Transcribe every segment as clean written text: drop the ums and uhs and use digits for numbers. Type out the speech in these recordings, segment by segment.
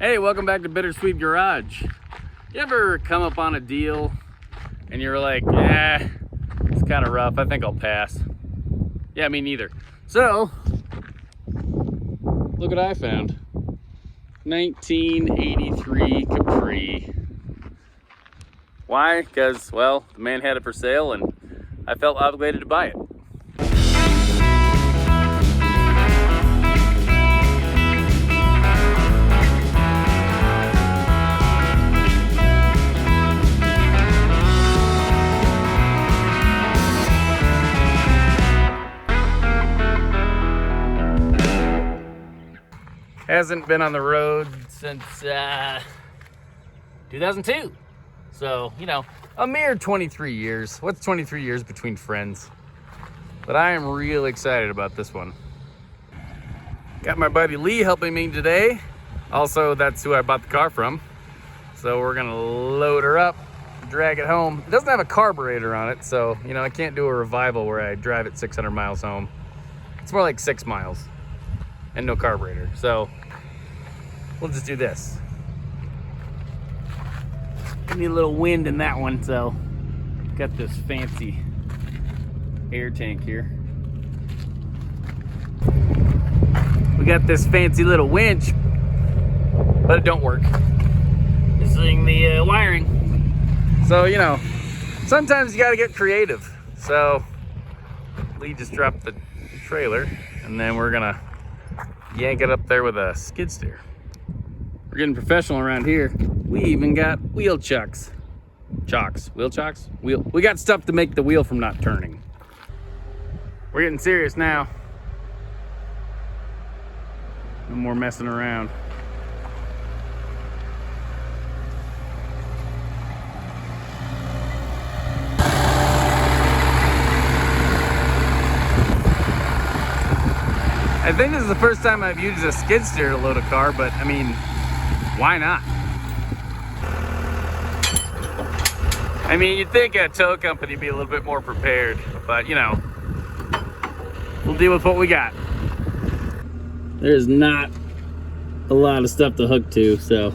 Hey, welcome back to Bitter-Swede Garage. You ever come up on a deal and you're like, yeah, it's kind of rough, I think I'll pass. Yeah, me neither. So, look what I found. 1983 Capri. Why? Because, well, the man had it for sale and I felt obligated to buy it. Hasn't been on the road since 2002. So, you know, a mere 23 years. What's 23 years between friends? But I am real excited about this one. Got my buddy Lee helping me today. Also, that's who I bought the car from. So we're gonna load her up, drag it home. It doesn't have a carburetor on it, so, you know, I can't do a revival where I drive it 600 miles home. It's more like 6 miles and no carburetor. So we'll just do this. Need a little wind in that one, so got this fancy air tank here. We got this fancy little winch, but it don't work. Missing the wiring. So, you know, sometimes you gotta get creative. So Lee just dropped the trailer and then we're gonna yank it up there with a skid steer. We're getting professional around here. We even got wheel chucks. Wheel chocks? We got stuff to make the wheel from not turning. We're getting serious now. No more messing around. I think this is the first time I've used a skid steer to load a car, but I mean, why not? I mean, you'd think a tow company would be a little bit more prepared, but you know, we'll deal with what we got. There's not a lot of stuff to hook to, so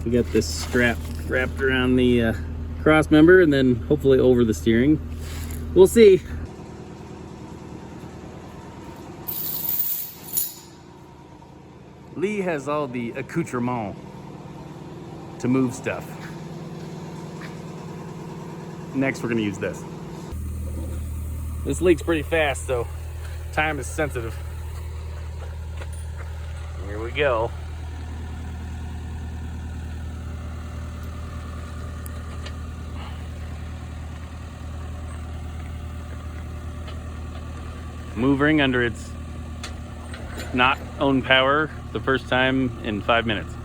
we got this strap wrapped around the cross member and then hopefully over the steering. We'll see. Lee has all the accoutrements to move stuff. Next, we're gonna use this. This leaks pretty fast, so time is sensitive. Here we go. Moving under its not own power the first time in 5 minutes.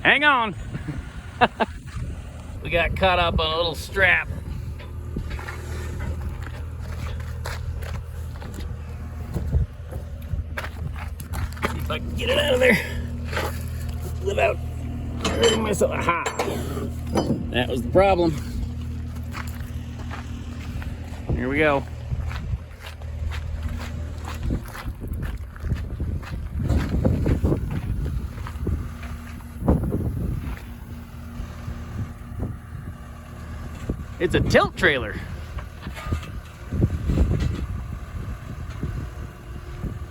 Hang on. We got caught up on a little strap. See if I can get it out of there without hurting myself. Aha! That was the problem. Here we go. It's a tilt trailer.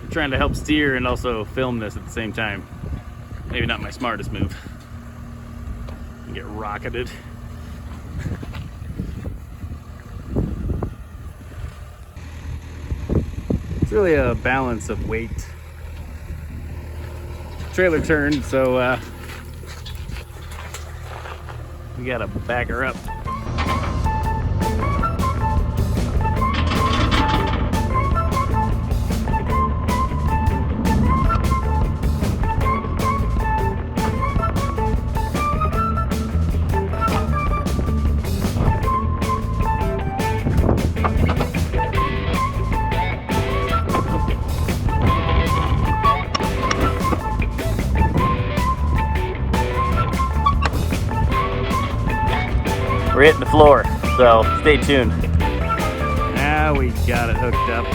I'm trying to help steer and also film this at the same time. Maybe not my smartest move. Get rocketed. It's really a balance of weight. Trailer turned, so we gotta back her up. we're hitting the floor, so stay tuned. Now we got it hooked up.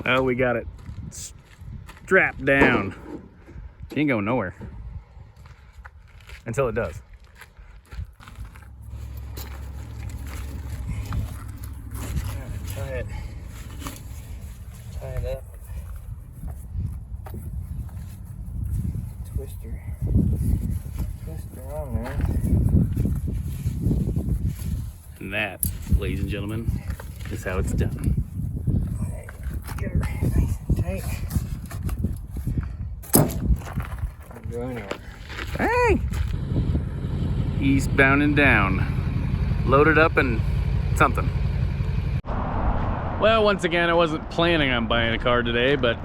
Oh, we got it strapped down. It ain't going nowhere until it does. Tie it up. Twister on there. And that, ladies and gentlemen, is how it's done. Get her nice and tight. Go anywhere. Hey! Eastbound and down. Loaded up and something. Well, once again, I wasn't planning on buying a car today, but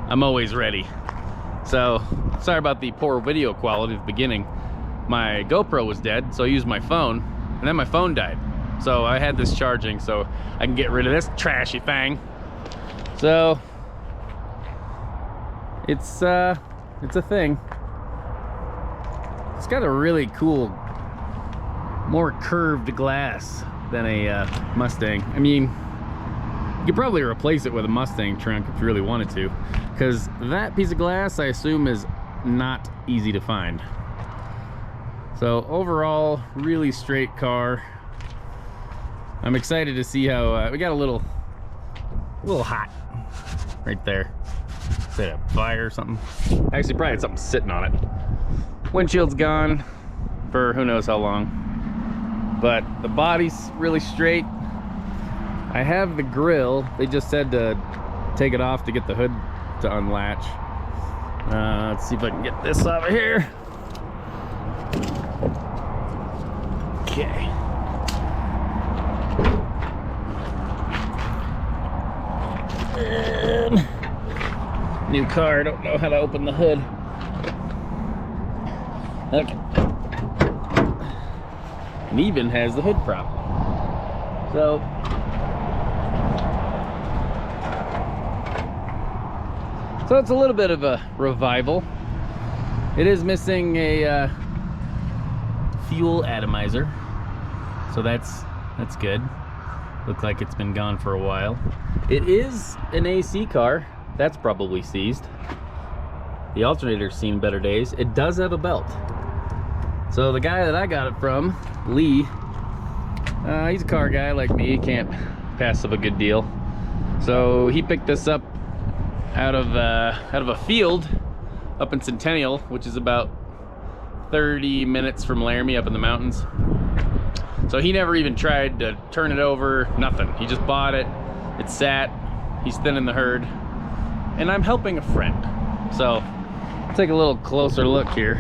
I'm always ready. So, sorry about the poor video quality at the beginning. My GoPro was dead, so I used my phone, and then my phone died. So I had this charging so I can get rid of this trashy thing. So, it's a thing. It's got a really cool, more curved glass than a Mustang. I mean, you could probably replace it with a Mustang trunk if you really wanted to, because that piece of glass, I assume, is not easy to find. So overall, really straight car. I'm excited to see how we got a little hot right there. Is that a fire or something? Actually, probably had something sitting on it. Windshield's gone for who knows how long, but the body's really straight. I have the grill. They just said to take it off to get the hood to unlatch. Let's see if I can get this out of here. Okay. And new car, I don't know how to open the hood. Okay. And even has the hood prop. So it's a little bit of a revival. It is missing a fuel atomizer, so that's good. Looks like it's been gone for a while. It is an AC car. That's probably seized. The alternator's seen better days. It does have a belt. So the guy that I got it from, Lee, he's a car guy like me. He can't pass up a good deal. So he picked this up out of a field up in Centennial, which is about 30 minutes from Laramie, up in the mountains. So he never even tried to turn it over, nothing. He just bought it, it sat, he's thinning the herd, and I'm helping a friend. So take a little closer look here.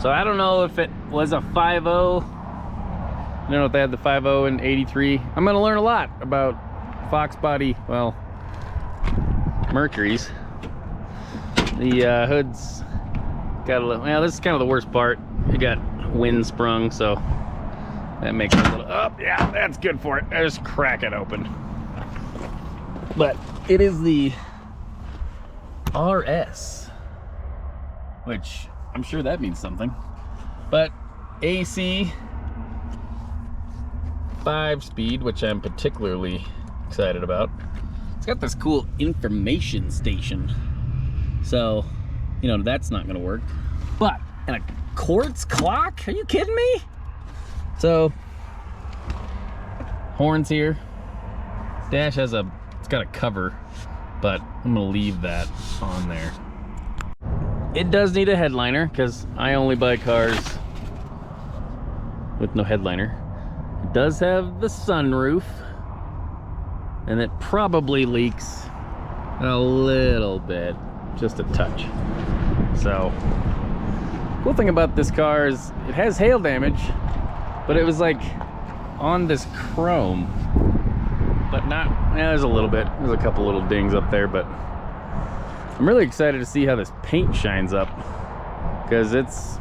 So I don't know if it was a 5.0. I don't know if they had the 5.0 in '83. I'm gonna learn a lot about Foxbody, well, Mercury's. The hood's got a little, well, this is kind of the worst part. It got wind sprung, so that makes it a little, oh yeah, that's good for it. I just crack it open. But it is the RS, which I'm sure that means something. But AC 5-speed, which I'm particularly excited about. It's got this cool information station. So, you know, that's not gonna work. But, and a quartz clock? Are you kidding me? So, horns here. Dash has it's got a cover, but I'm gonna leave that on there. It does need a headliner, because I only buy cars with no headliner. It does have the sunroof, and it probably leaks a little bit, just a touch. So, cool thing about this car is it has hail damage, but it was like on this chrome, but not, yeah, there's a little bit. There's a couple little dings up there, but I'm really excited to see how this paint shines up, because it's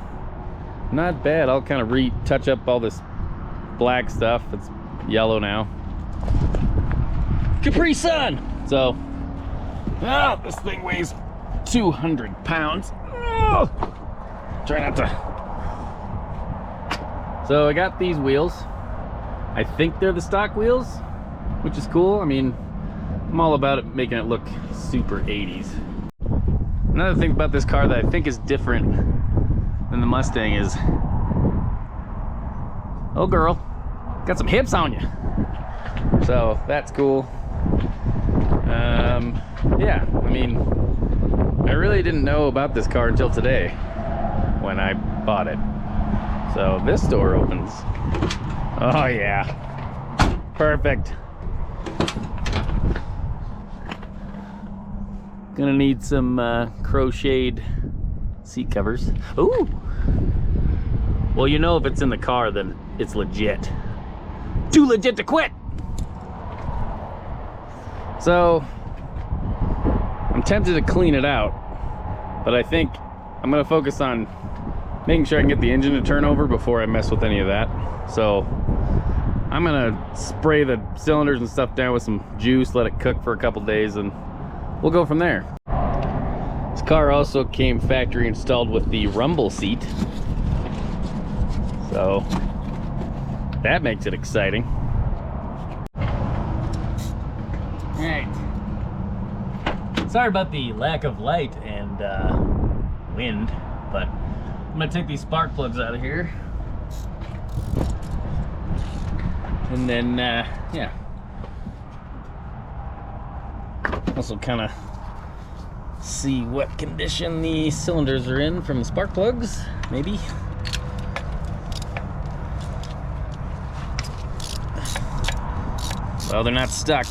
not bad. I'll kind of retouch up all this black stuff. It's yellow now. Capri Sun! So, this thing weighs 200 pounds. Oh, try not to. So I got these wheels. I think they're the stock wheels, which is cool. I mean, I'm all about it making it look super 80s. Another thing about this car that I think is different than the Mustang is, oh girl, got some hips on you. So that's cool. Yeah, I mean, I really didn't know about this car until today when I bought it. So this door opens. Oh yeah, perfect. Gonna need some crocheted seat covers. Ooh. Well, you know, if it's in the car, then it's legit. Too legit to quit. So I'm tempted to clean it out, but I think I'm gonna focus on making sure I can get the engine to turn over before I mess with any of that. So I'm gonna spray the cylinders and stuff down with some juice, let it cook for a couple days, and we'll go from there. This car also came factory installed with the rumble seat, so that makes it exciting. All right. Sorry about the lack of light and wind, but I'm gonna take these spark plugs out of here. And then, yeah. Also kind of see what condition the cylinders are in from the spark plugs, maybe. Well, they're not stuck.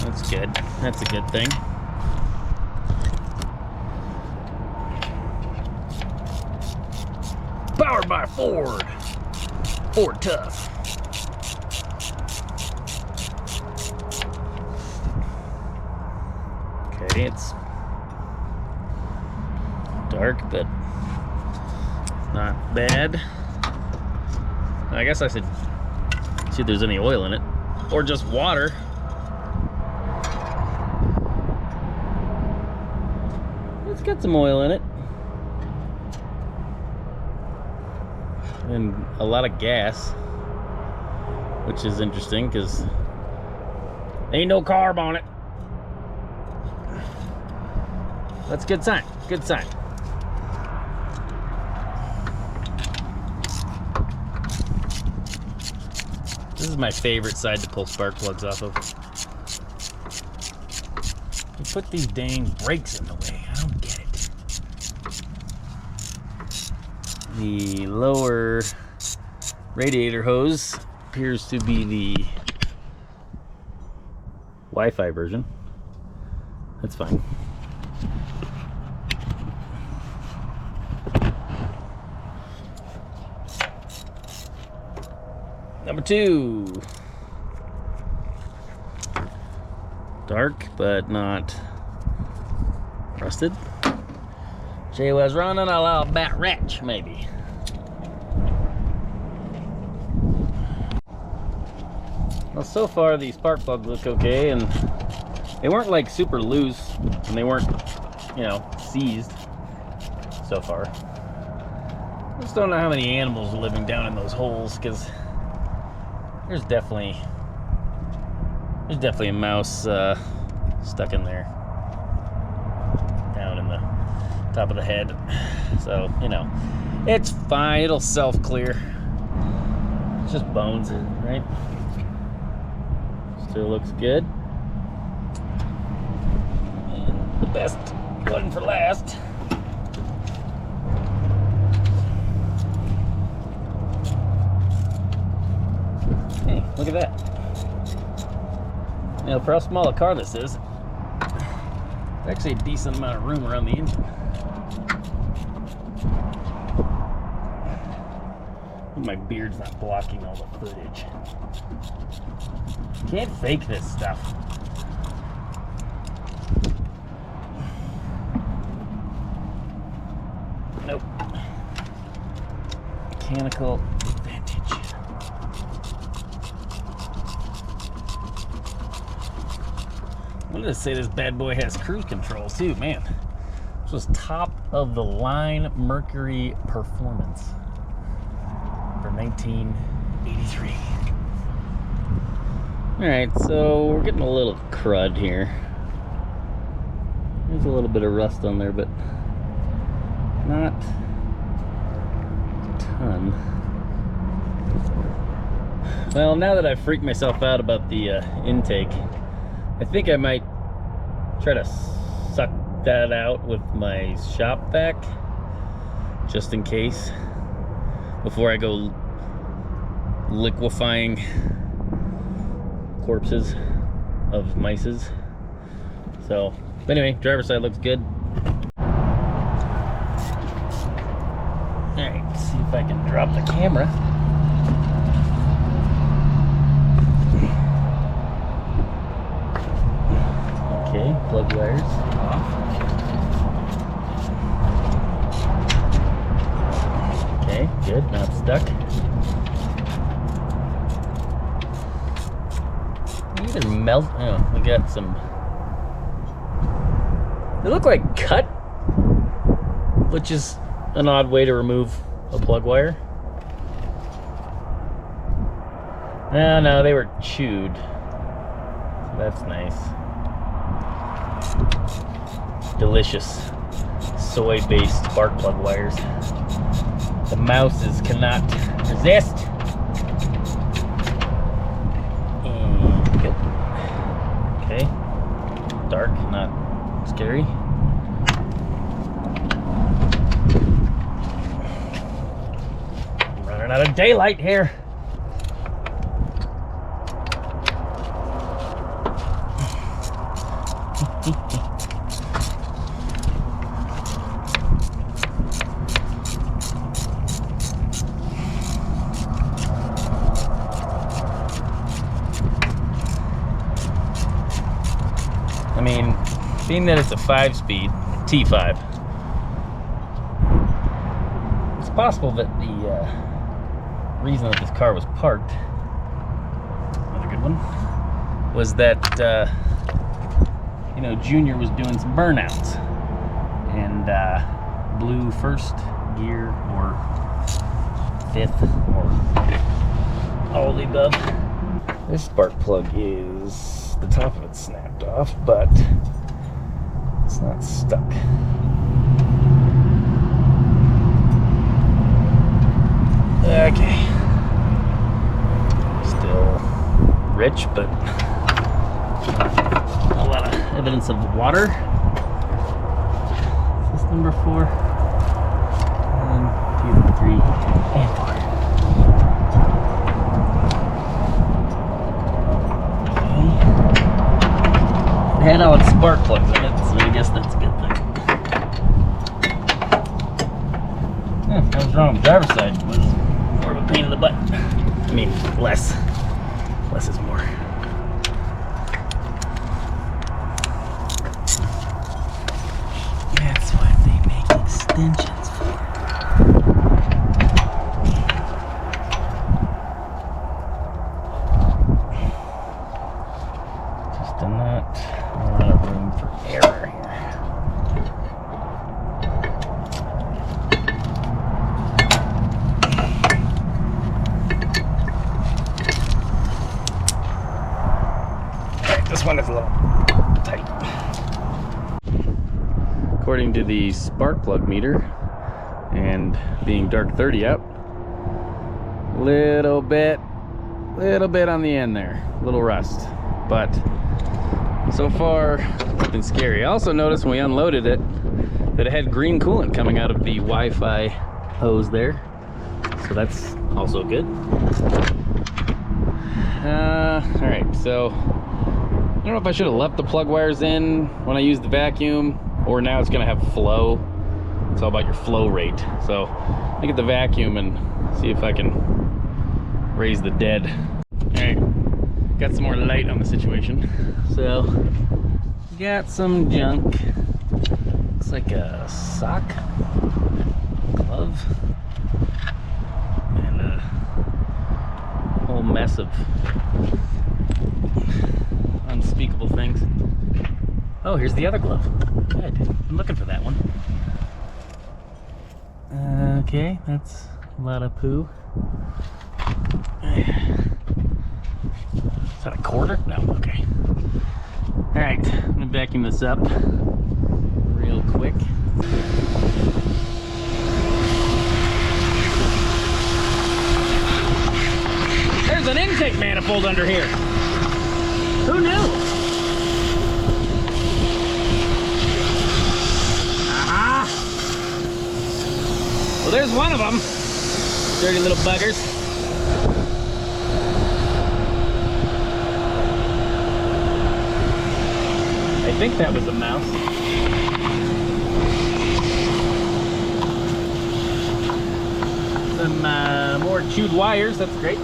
That's good. That's a good thing. Powered by Ford. Ford Tough. Okay, it's dark, but not bad. I guess I should see if there's any oil in it, or just water. It's got some oil in it. And a lot of gas, which is interesting because ain't no carb on it. That's a good sign. Good sign. This is my favorite side to pull spark plugs off of. You put these dang brakes in the way. I don't get it. The lower radiator hose appears to be the Wi-Fi version. That's fine. Number 2. Dark, but not rusted. She was running a little bit rich, maybe. Well, so far these spark plugs look okay, and they weren't like super loose, and they weren't, you know, seized so far. I just don't know how many animals are living down in those holes, because there's definitely a mouse stuck in there, down in the top of the head. So, you know, it's fine. It'll self-clear. It's just bones, right? Still looks good. And the best one for last. Hey, look at that. Now, for how small a car this is, there's actually a decent amount of room around the engine. My beard's not blocking all the footage. Can't fake this stuff. Nope. Mechanical advantage. I'm gonna say this bad boy has cruise control too, man. was top of the line Mercury Performance for 1983. Alright, so we're getting a little crud here. There's a little bit of rust on there, but not a ton. Well, now that I've freaked myself out about the intake, I think I might try to suck that out with my shop vac, just in case, before I go liquefying corpses of mices. So, but anyway, driver's side looks good. Alright, see if I can drop the camera. Okay, plug wires off. Okay, good, not stuck. Either melt, oh, we got some, they look like cut, which is an odd way to remove a plug wire. No, they were chewed. So that's nice. Delicious soy-based spark plug wires. The mouses cannot resist. And good. Okay. Dark, not scary. I'm running out of daylight here. I mean, being that it's a 5-speed T5, it's possible that the reason that this car was parked, another good one, was that you know, Junior was doing some burnouts and blew first gear or fifth or all of the above. This spark plug is, the top of it's snapped off, but it's not stuck. Okay. Still rich, but a lot of evidence of water. Is this number 4? 1, 2, 3, and 4. It had all its spark plugs in it, so I guess that's a good thing. Yeah, what was wrong with the driver's side? It was more of a pain in the butt. I mean, less is more. That's what they make extensions for. Just not a lot of room for error here. Alright, this one is a little tight. According to the spark plug meter, and being dark 30 out, little bit on the end there, little rust, but so far nothing scary. I also noticed when we unloaded it that it had green coolant coming out of the Wi-Fi hose there, so that's also good. All right, so I don't know if I should have left the plug wires in when I used the vacuum, or now it's gonna have flow. It's all about your flow rate. So I'll get the vacuum and see if I can raise the dead. All right, got some more light on the situation. So got some junk. Looks like a sock, glove, and a whole mess of unspeakable things. Oh, here's the other glove. Good. I'm looking for that one. Okay, that's a lot of poo. Is that a quarter? No, okay. Alright, I'm gonna vacuum this up real quick. There's an intake manifold under here. Who knew? Aha! Well, there's one of them. Dirty little buggers. I think that was a mouse. Some more chewed wires, that's great.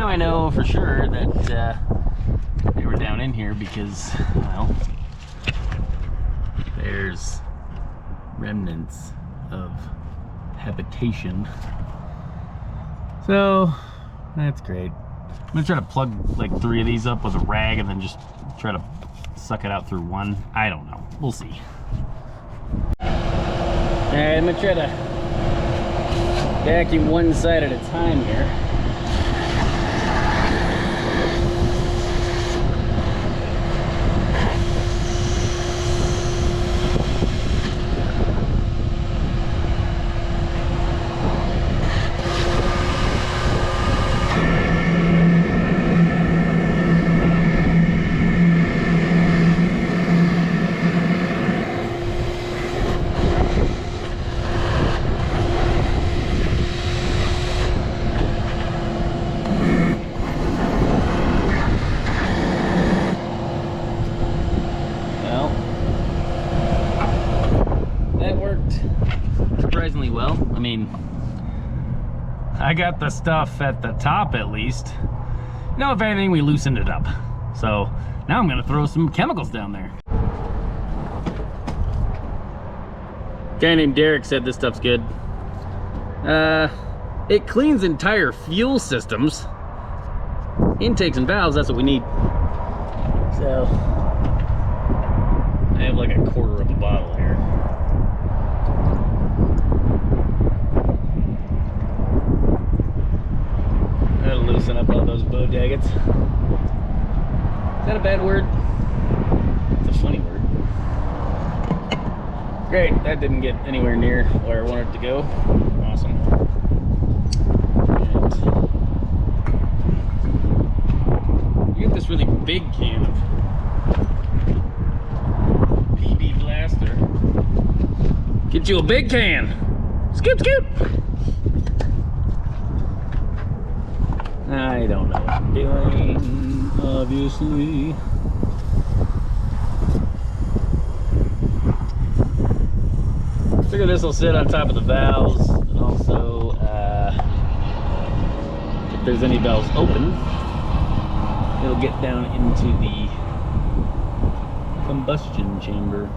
I know for sure that they were down in here because, well, there's remnants of habitation. So that's great. I'm gonna try to plug like 3 of these up with a rag and then just try to suck it out through one. I don't know. We'll see. Alright, I'm gonna try to vacuum one side at a time here. Surprisingly well. I mean, I got the stuff at the top at least. You know, if anything, we loosened it up. So now I'm gonna throw some chemicals down there. A guy named Derek said this stuff's good. It cleans entire fuel systems. Intakes and valves, that's what we need. So I have like a quarter of a bottle here. That'll loosen up all those bodaggets. Is that a bad word? It's a funny word. Great, that didn't get anywhere near where I wanted it to go. Awesome. And you get this really big can of PB Blaster. Get you a big can. Scoop, scoop. I don't know what I'm doing, obviously. Figure this will sit on top of the valves, and also if there's any valves open, it'll get down into the combustion chamber.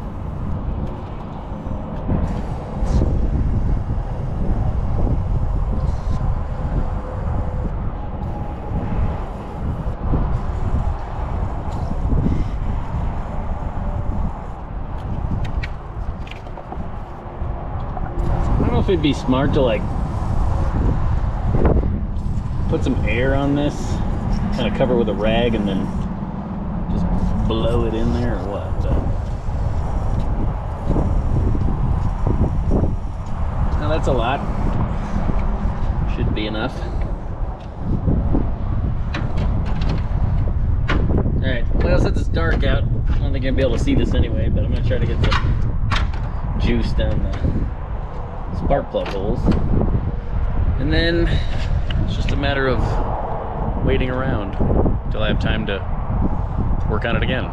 I don't know if it'd be smart to like put some air on this, kind of cover it with a rag and then just blow it in there or what, but now that's a lot. Should be enough. Alright, well, since it's dark out, I don't think I'll be able to see this anyway, but I'm going to try to get some juice down the spark plug holes. And then it's just a matter of waiting around until I have time to work on it again.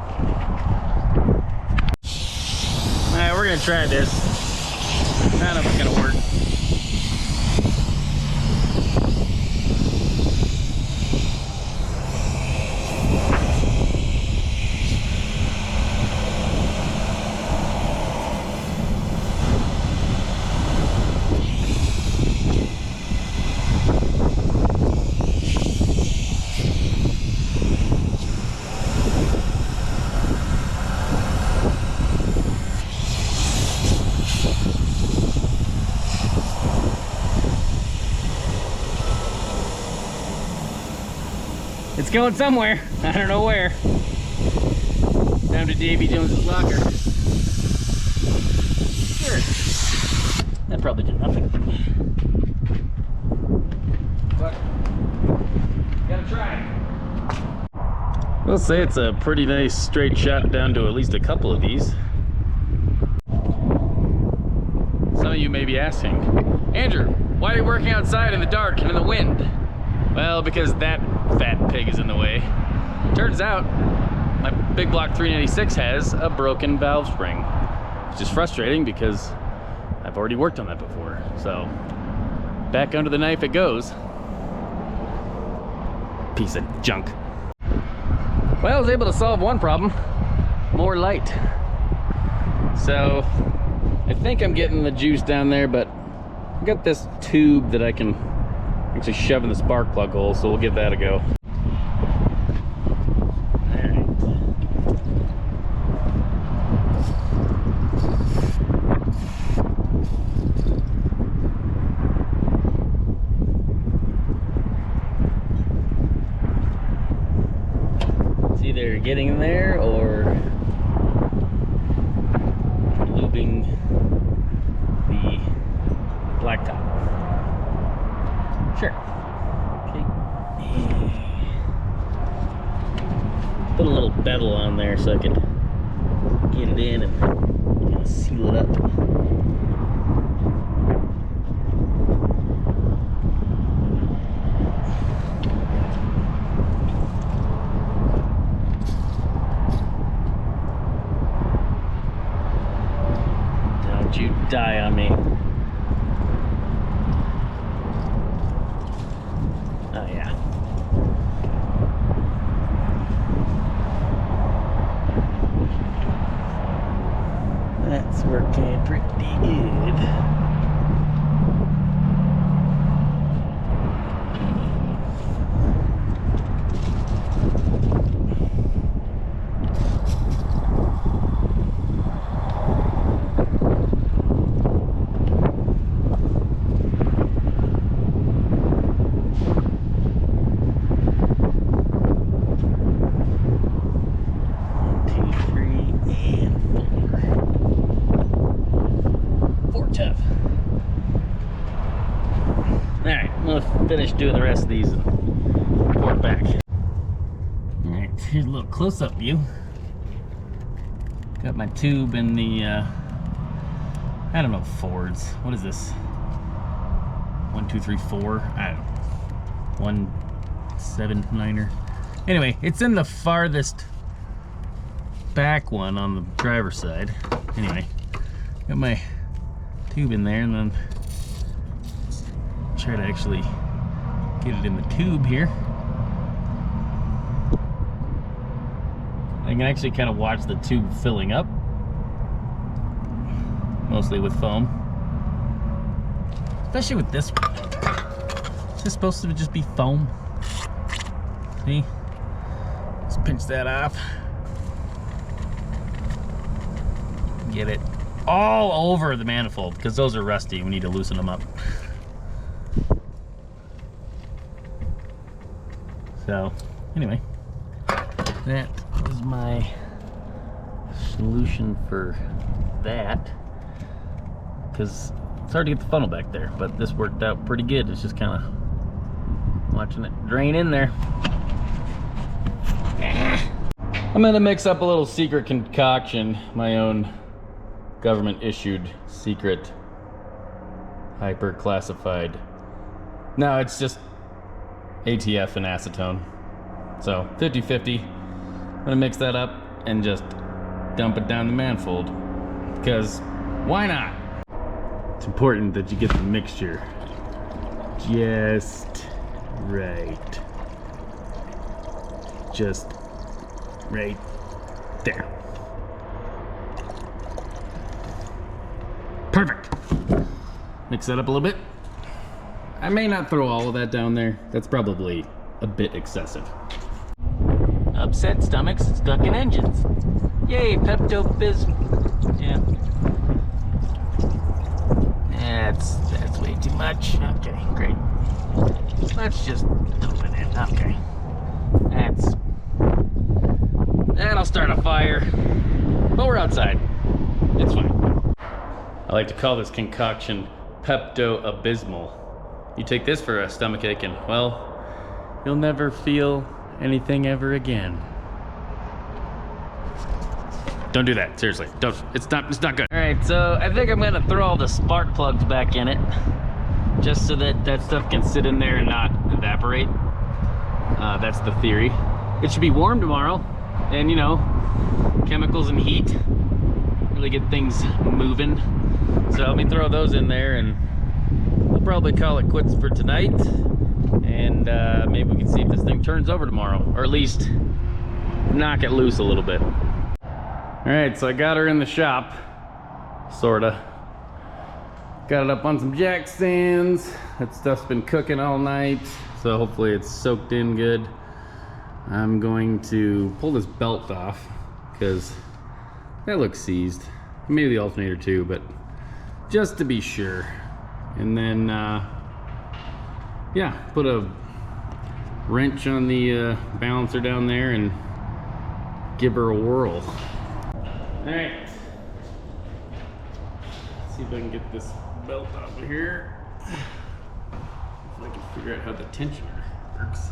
Alright, we're going to try this. I don't know if it's going to work. It's going somewhere. I don't know where. Down to Davy Jones's locker. Sure. That probably did nothing. But gotta try. We'll say it's a pretty nice straight shot down to at least a couple of these. Some of you may be asking, Andrew, why are you working outside in the dark and in the wind? Well, because that fat pig is in the way. Turns out, my big block 396 has a broken valve spring, which is frustrating because I've already worked on that before. So, back under the knife it goes. Piece of junk. Well, I was able to solve one problem, more light. So, I think I'm getting the juice down there, but I've got this tube that I can actually shove in the spark plug hole, so we'll give that a go. It's either getting in there or lubing the blacktop. Sure. Okay. Put a little bevel on there so I can get it in and seal it up. Don't you die on me. Oh yeah. That's working pretty good. Finish doing the rest of these and pour it back. Alright, here's a little close-up view. Got my tube in the, I don't know, Fords. What is this? 1, 2, 3, 4? I don't know. 179er. Anyway, it's in the farthest back one on the driver's side. Anyway, got my tube in there and then try to actually get it in the tube here. I can actually kind of watch the tube filling up, mostly with foam. Especially with this one. Is this supposed to just be foam? See? Let's pinch that off. Get it all over the manifold because those are rusty. We need to loosen them up. So, anyway, that is my solution for that, because it's hard to get the funnel back there, but this worked out pretty good. It's just kind of watching it drain in there. I'm gonna mix up a little secret concoction, my own government-issued secret, hyper-classified. No, it's just ATF and acetone. So 50-50. I'm gonna mix that up and just dump it down the manifold, because why not? It's important that you get the mixture just right. Just right there. Perfect. Mix that up a little bit. I may not throw all of that down there. That's probably a bit excessive. Upset stomachs stuck in engines. Yay, Pepto-Biz. Yeah. That's way too much. Okay, great. Let's just dump it in. Okay. That'll start a fire. But we're outside. It's fine. I like to call this concoction Pepto-Abysmal. You take this for a stomach ache and, well, you'll never feel anything ever again. Don't do that, seriously. Don't, it's not good. All right, so I think I'm gonna throw all the spark plugs back in it, just so that that stuff can sit in there and not evaporate. That's the theory. It should be warm tomorrow, and you know, chemicals and heat really get things moving. So let me throw those in there, and we'll probably call it quits for tonight. And maybe we can see if this thing turns over tomorrow, or at least knock it loose a little bit. All right, so I got her in the shop, sorta. Got it up on some jack stands. That stuff's been cooking all night, so hopefully it's soaked in good. I'm going to pull this belt off because that looks seized. Maybe the alternator too, but just to be sure. And then, yeah, put a wrench on the balancer down there and give her a whirl. All right, let's see if I can get this belt off of here. If I can figure out how the tensioner works.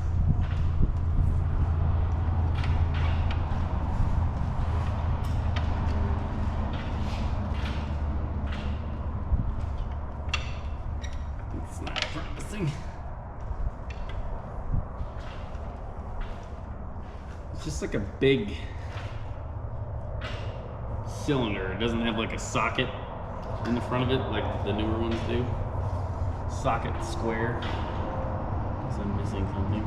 It's not promising. It's just like a big cylinder. It doesn't have like a socket in the front of it like the newer ones do. Socket square. Because I'm missing something.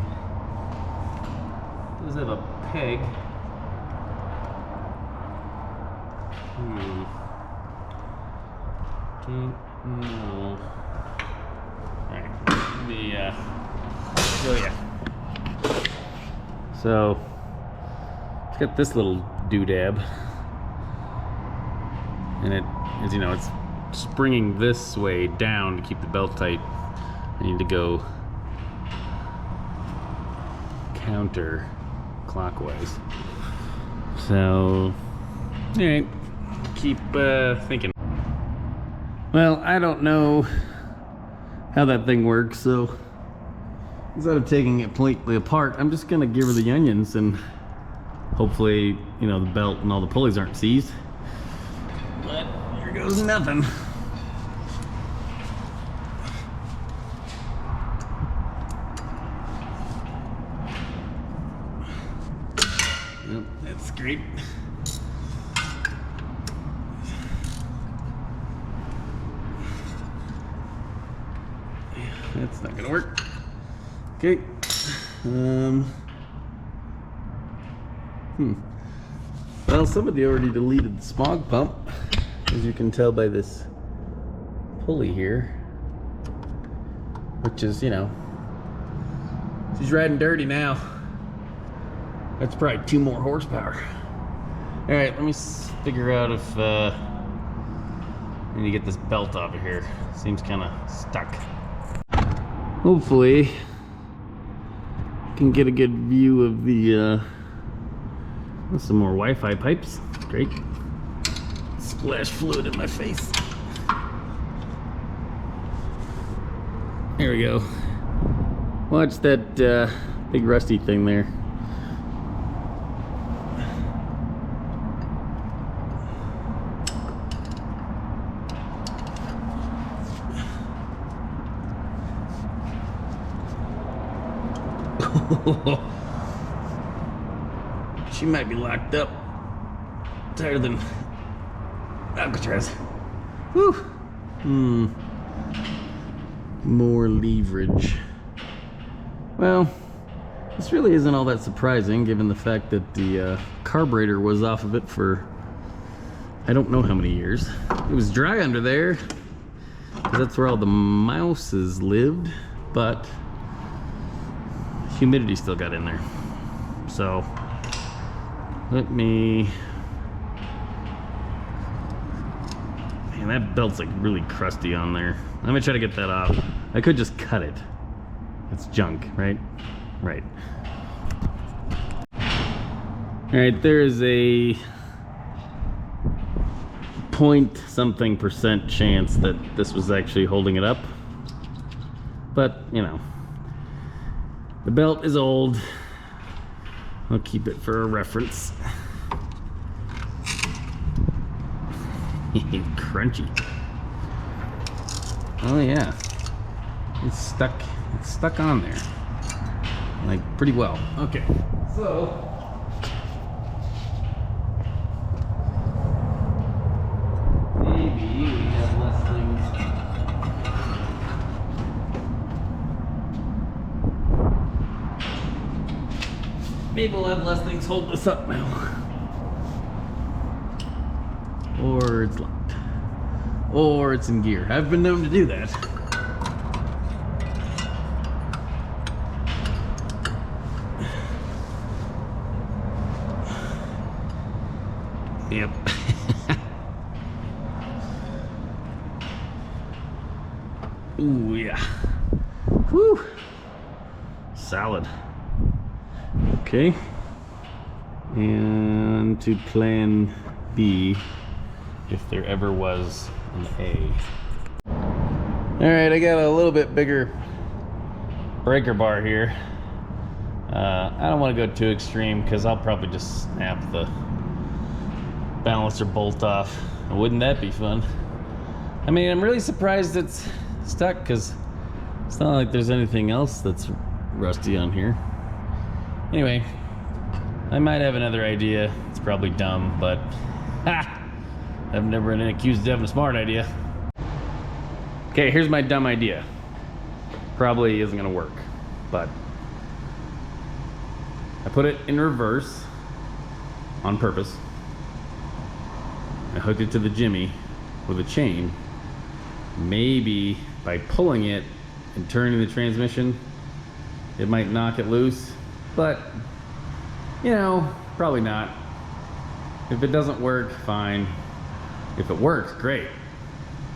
It does have a peg. Don't know. Alright, let me show ya. So, it's got this little doodad. And it, as you know, it's springing this way down to keep the belt tight. I need to go counter clockwise. So, alright, keep thinking. Well, I don't know how that thing works, so instead of taking it completely apart, I'm just gonna give her the onions, and hopefully, you know, the belt and all the pulleys aren't seized. But here goes nothing. Yep, that's great. That's not gonna work. Okay. Well, somebody already deleted the smog pump, as you can tell by this pulley here, which is, you know, she's riding dirty now. That's probably 2 more horsepower. All right, let me figure out if I need to get this belt off of here. Seems kind of stuck. Hopefully, I can get a good view of the some more Wi-Fi pipes. Great. Splash fluid in my face. There we go. Watch that big rusty thing there. She might be locked up tighter than Alcatraz. Whew. More leverage. Well, this really isn't all that surprising given the fact that the carburetor was off of it for I don't know how many years. It was dry under there because that's where all the mouses lived, but humidity still got in there. So let me, man, that belt's like really crusty on there. I'm gonna try to get that off. I could just cut it. It's junk, right? Right. All right, there is a point something % chance that this was actually holding it up, but you know, the belt is old. I'll keep it for a reference. Crunchy. Oh yeah, it's stuck on there, like pretty well. Okay, so maybe we have less things. Maybe we'll have less things hold this up now. Or it's locked. Or it's in gear. I've been known to do that. Yep. Ooh, yeah. Whew. Solid. Okay. And to plan B, if there ever was an A. Alright, I got a little bit bigger breaker bar here. I don't want to go too extreme because I'll probably just snap the balancer bolt off. Wouldn't that be fun? I mean, I'm really surprised it's stuck because it's not like there's anything else that's rusty on here. Anyway, I might have another idea. It's probably dumb, but ha! I've never been accused of having a smart idea. Okay, here's my dumb idea. Probably isn't gonna work, but I put it in reverse on purpose. I hooked it to the jimmy with a chain. Maybe by pulling it and turning the transmission, it might knock it loose, but you know, probably not. If it doesn't work, fine. If it works, great.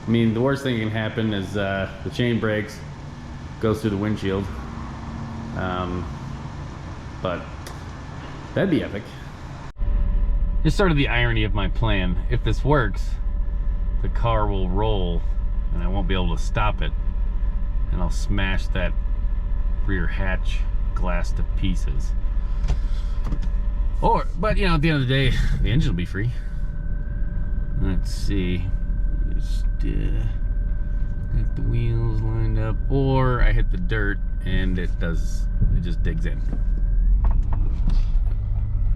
I mean, the worst thing that can happen is the chain breaks, goes through the windshield. But that'd be epic. Just sort of the irony of my plan. If this works, the car will roll and I won't be able to stop it. And I'll smash that rear hatch glass to pieces. But you know, at the end of the day, the engine will be free. Let's see. Just get the wheels lined up, or I hit the dirt and it just digs in.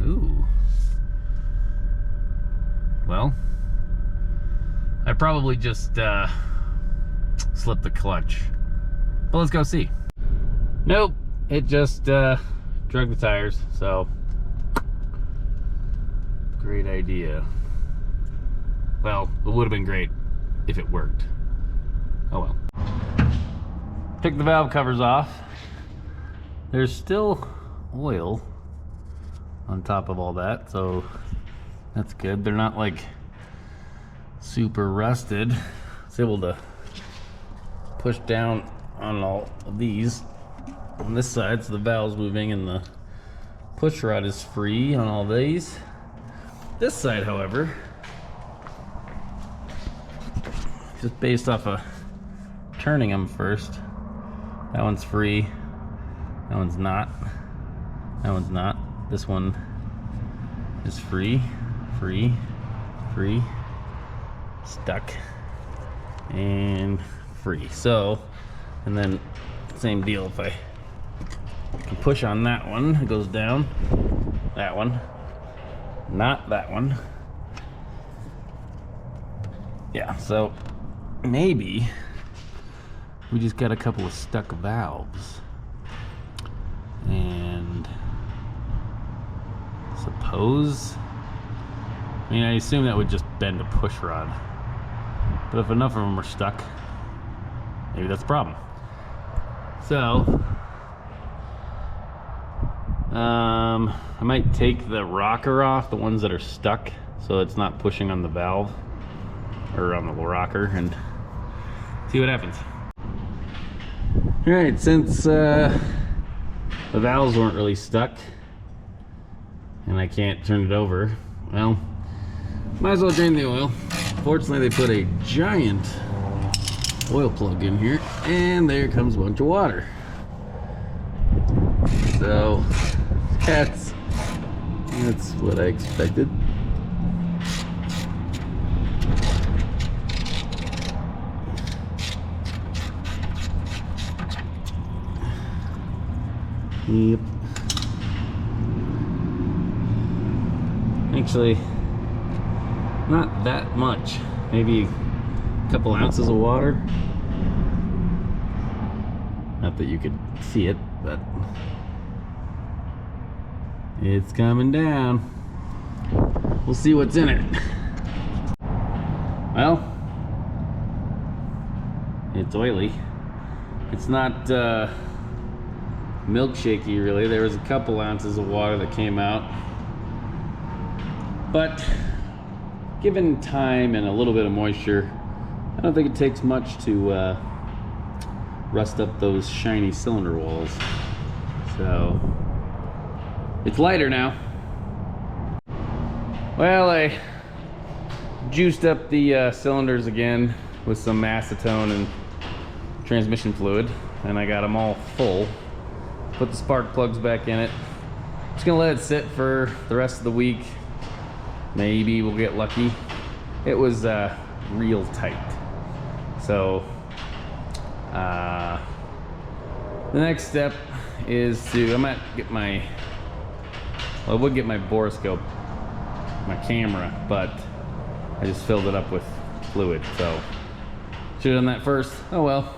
Ooh. Well, I probably just slipped the clutch. But let's go see. Nope, it just drug the tires, so great idea. Well, it would have been great if it worked. Oh well. Took the valve covers off. There's still oil on top of all that, so that's good. They're not like super rusted. It's able to push down on all of these on this side, so the valve's moving and the push rod is free on all these. This side, however, just based off of turning them first, that one's free, that one's not, that one's not. This one is free, free, free, stuck, and free. So, and then same deal, if I can push on that one, it goes down. That one, not that one. Yeah, so maybe we just got a couple of stuck valves, and suppose, I mean, I assume that would just bend a push rod, but if enough of them are stuck, maybe that's the problem. So I might take the rocker off, the ones that are stuck, so it's not pushing on the valve or on the rocker, and see what happens. All right, since the valves weren't really stuck and I can't turn it over, well, might as well drain the oil. Fortunately, they put a giant oil plug in here, and there comes a bunch of water. So that's what I expected. Yep. Actually, not that much. Maybe a couple ounces of water. Not that you could see it, but it's coming down. We'll see what's in it. Well, it's oily. It's not milkshakey really. There was a couple ounces of water that came out, but given time and a little bit of moisture, I don't think it takes much to rust up those shiny cylinder walls. So it's lighter now. Well, I juiced up the cylinders again with some acetone and transmission fluid, and I got them all full. Put the spark plugs back in it. Just gonna let it sit for the rest of the week. Maybe we'll get lucky. It was real tight. So the next step is to, I might get my, well, I would get my boroscope, my camera, but I just filled it up with fluid. So should have done that first. Oh well.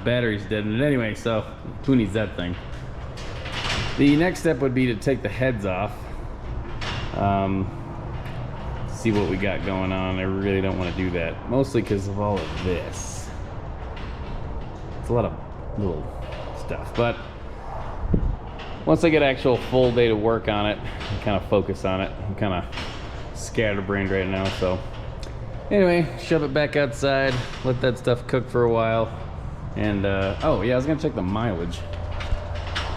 Battery's dead in it anyway, so who needs that thing? The next step would be to take the heads off. See what we got going on. I really don't want to do that, mostly because of all of this. It's a lot of little stuff, but once I get actual full day to work on it, and kind of focus on it, I'm kind of scatterbrained right now. So anyway, shove it back outside, let that stuff cook for a while. And oh yeah, I was gonna check the mileage.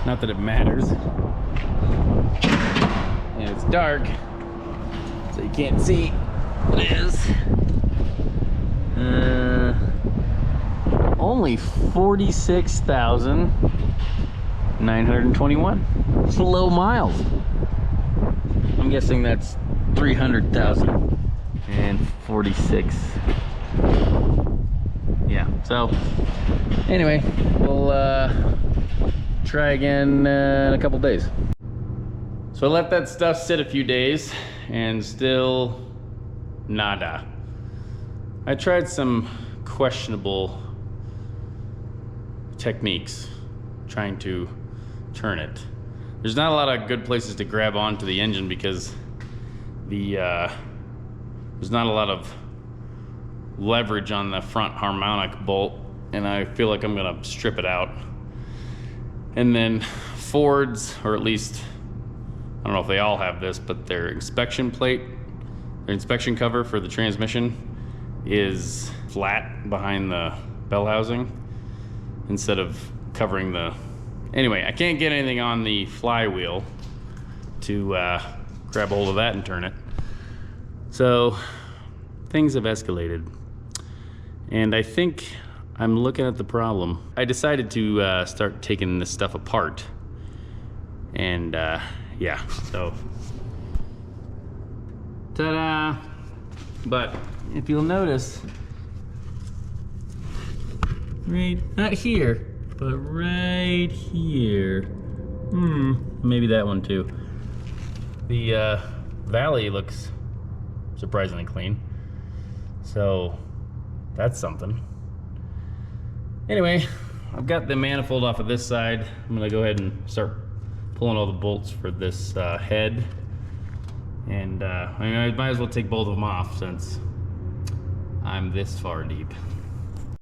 Not that it matters. And it's dark, so you can't see what it is. Only 46,921. Low miles. I'm guessing that's 300,046. Yeah, so anyway, we'll try again in a couple days. So I let that stuff sit a few days and still nada. I tried some questionable techniques trying to turn it. There's not a lot of good places to grab onto the engine because there's not a lot of leverage on the front harmonic bolt, and I feel like I'm gonna strip it out. And then Ford's, or at least I don't know if they all have this, but their inspection plate, their inspection cover for the transmission is flat behind the bell housing instead of covering the, anyway, I can't get anything on the flywheel to grab a hold of that and turn it. So things have escalated, and I think I'm looking at the problem. I decided to start taking this stuff apart, and yeah, so ta-da! But if you'll notice, right, not here, but right here, maybe that one too. The valley looks surprisingly clean, so that's something. Anyway, I've got the manifold off of this side. I'm gonna go ahead and start pulling all the bolts for this head, and I mean, I might as well take both of them off since I'm this far deep.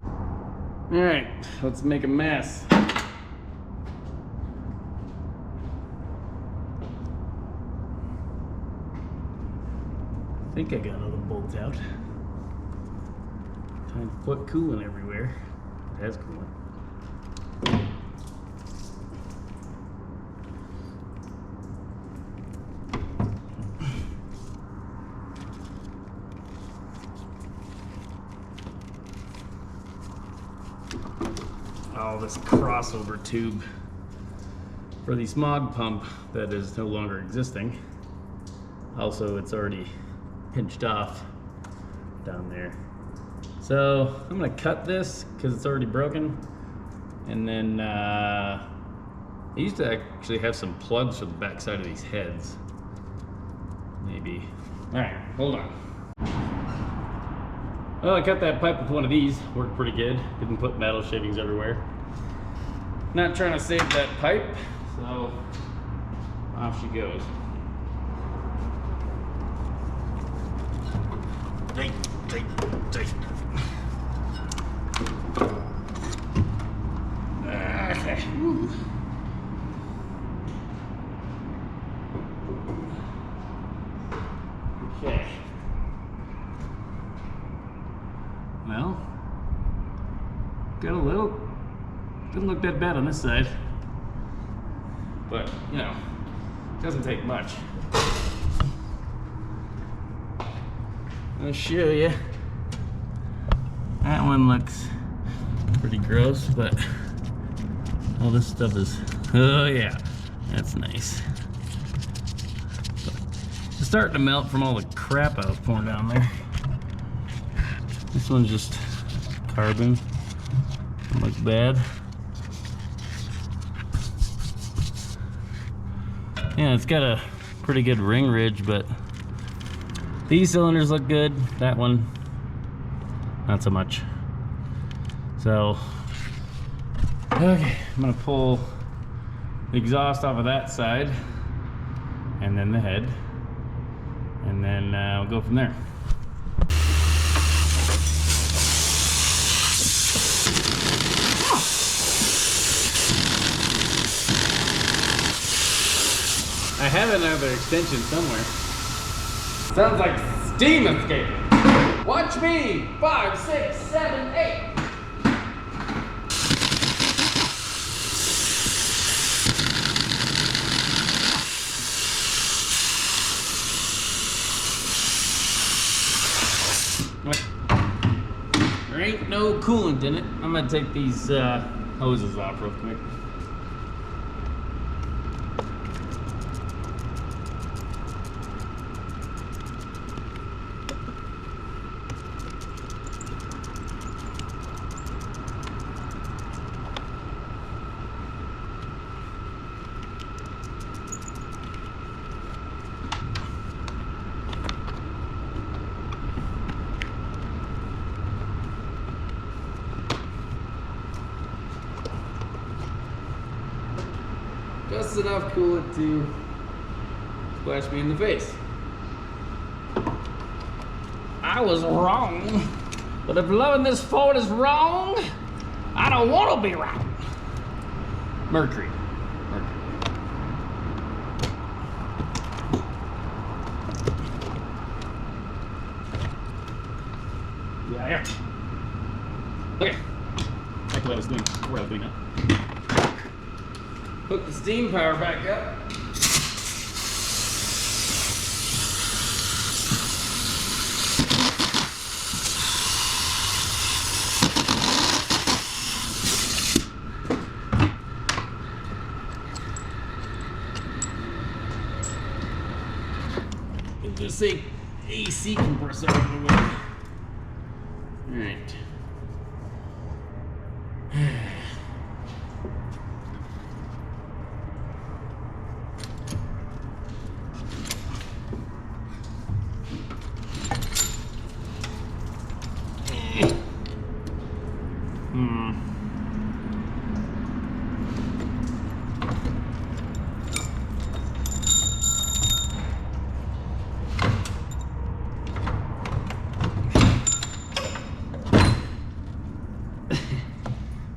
All right, let's make a mess. I think I got all the bolts out. Trying to put coolant everywhere. It has coolant. install this crossover tube for the smog pump that is no longer existing. Also, it's already pinched off down there. So I'm gonna cut this because it's already broken. And then I used to actually have some plugs for the back side of these heads. Maybe. All right, hold on. Well, I cut that pipe with one of these. Worked pretty good. Didn't put metal shavings everywhere. Not trying to save that pipe, so off she goes. Take. Okay. Woo. Okay. Well, got a little, didn't look that bad on this side, but you know, doesn't take much. I'll show you. That one looks pretty gross, but all this stuff is, oh yeah, that's nice. It's starting to melt from all the crap I was pouring down there. This one's just carbon. Doesn't look bad. Yeah, it's got a pretty good ring ridge, but these cylinders look good. That one, not so much. So, okay, I'm gonna pull the exhaust off of that side, and then the head, and then we'll go from there. I have another extension somewhere. Sounds like steam escaping. Watch me. 5, 6, 7, 8. There ain't no coolant in it. I'm gonna take these hoses off real quick. Just enough coolant to splash me in the face. I was wrong, but if loving this Ford is wrong, I don't want to be right. Mercury. Yeah. Okay. That's what I was doing. Where I was doing that. Hook the steam power back up. Get this AC compressor out of the way. All right.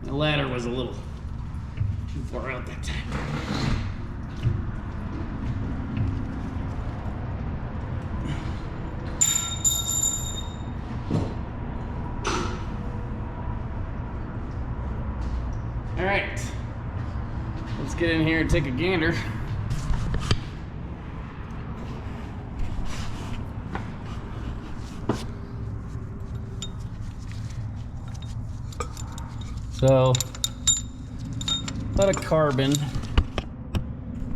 The ladder was a little too far out that time. All right, let's get in here and take a gander. So A lot of carbon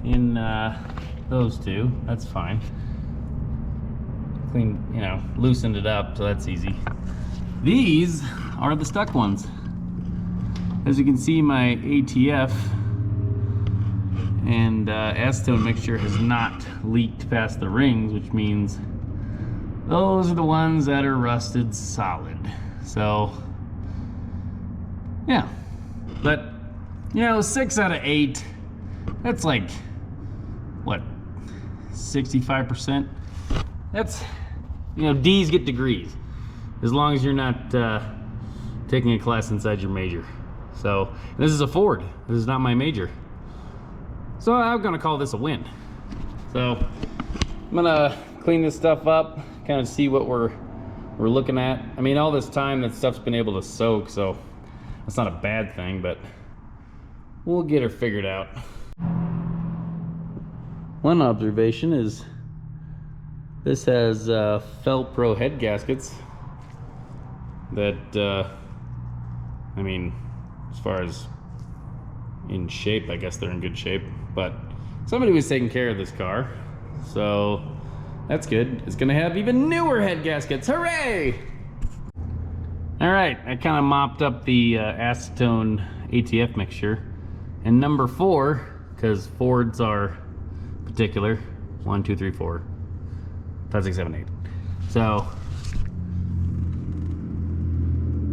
in those two. That's fine. Clean, you know, loosened it up, so that's easy. These are the stuck ones. As you can see, my ATF and acetone mixture has not leaked past the rings, which means those are the ones that are rusted solid. So, yeah. But, you know, 6 out of 8, that's like, what, 65%? That's, you know, D's get degrees, as long as you're not taking a class inside your major. So, this is a Ford. This is not my major. So I'm gonna call this a win. So, I'm gonna clean this stuff up, kind of see what we're looking at. I mean, all this time that stuff's been able to soak, so that's not a bad thing, but we'll get her figured out. One observation is this has Fel-Pro head gaskets that, I mean, as far as in shape, I guess they're in good shape, but somebody was taking care of this car, so that's good. It's gonna have even newer head gaskets, hooray! All right, I kind of mopped up the acetone ATF mixture, and number 4, because Fords are particular, 1, 2, 3, 4, 5, 6, 7, 8. So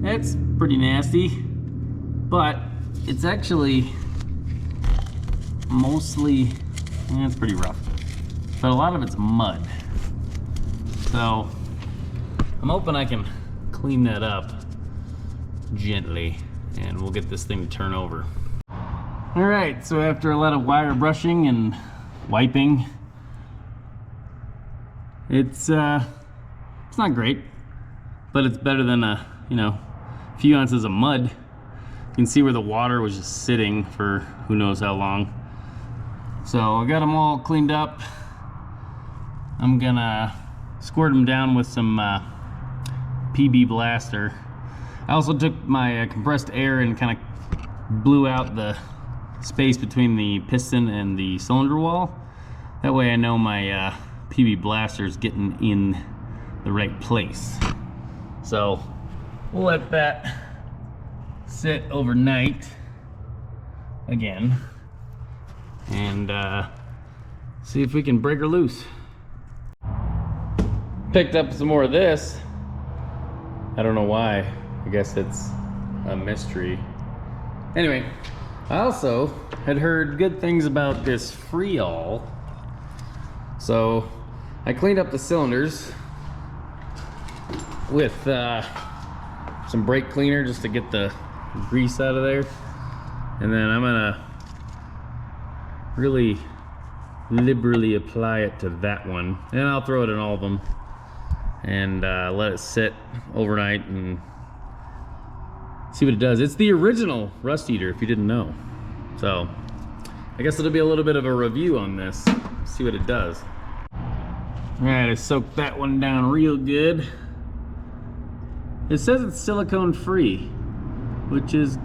it's pretty nasty, but it's actually mostly, it's pretty rough, but a lot of it's mud. So I'm hoping I can clean that up gently and we'll get this thing to turn over. All right, so after a lot of wire brushing and wiping, it's not great, but it's better than a few ounces of mud. You can see where the water was just sitting for who knows how long. So I got them all cleaned up. I'm gonna squirt them down with some PB Blaster. I also took my compressed air and kind of blew out the space between the piston and the cylinder wall. That way I know my PB Blaster is getting in the right place. So we'll let that sit overnight again and see if we can break her loose. Picked up some more of this. I don't know why. I guess it's a mystery. Anyway, I also had heard good things about this Freol. So I cleaned up the cylinders with some brake cleaner just to get the grease out of there. And then I'm gonna really liberally apply it to that one. And I'll throw it in all of them and let it sit overnight and see what it does. It's the original rust eater, if you didn't know. So I guess it'll be a little bit of a review on this, see what it does. All right, I soaked that one down real good. It says it's silicone free, which is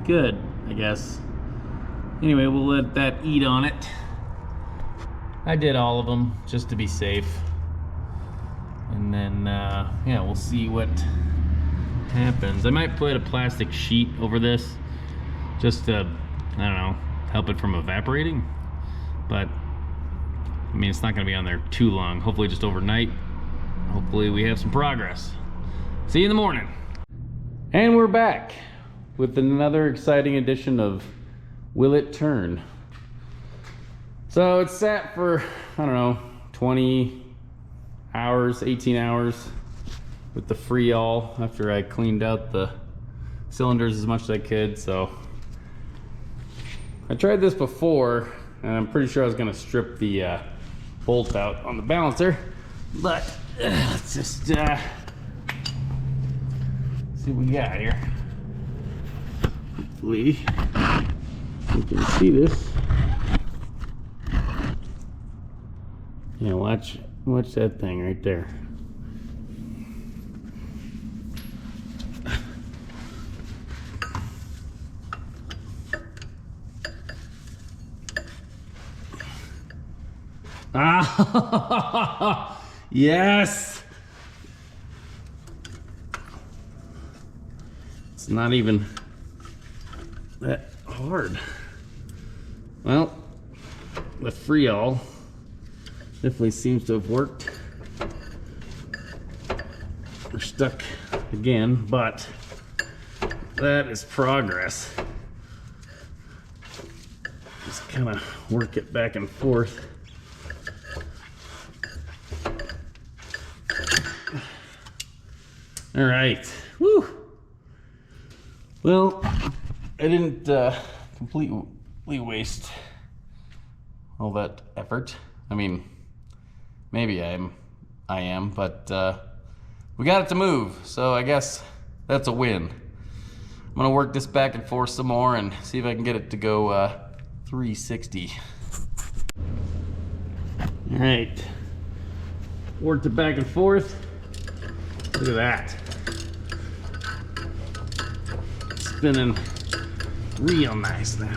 good, I guess. Anyway, we'll let that eat on it. I did all of them just to be safe. And then, yeah, we'll see what happens. I might put a plastic sheet over this just to, I don't know, help it from evaporating. But, I mean, it's not gonna be on there too long. Hopefully just overnight. Hopefully we have some progress. See you in the morning. And we're back with another exciting edition of Will It Turn? So it's sat for, I don't know, 20 hours, 18 hours with the Freol after I cleaned out the cylinders as much as I could. So I tried this before and I'm pretty sure I was gonna strip the bolt out on the balancer, but let's just see what we got here. Hopefully you can see this. Yeah, watch that thing right there. Ah, yes. It's not even that hard. Well, the Freol definitely seems to have worked. We're stuck again, but that is progress. Just kind of work it back and forth. All right. Woo. Well, I didn't completely waste all that effort. I mean, maybe I am, but we got it to move, so I guess that's a win. I'm gonna work this back and forth some more and see if I can get it to go 360. All right, worked it back and forth. Look at that. Spinning real nice now.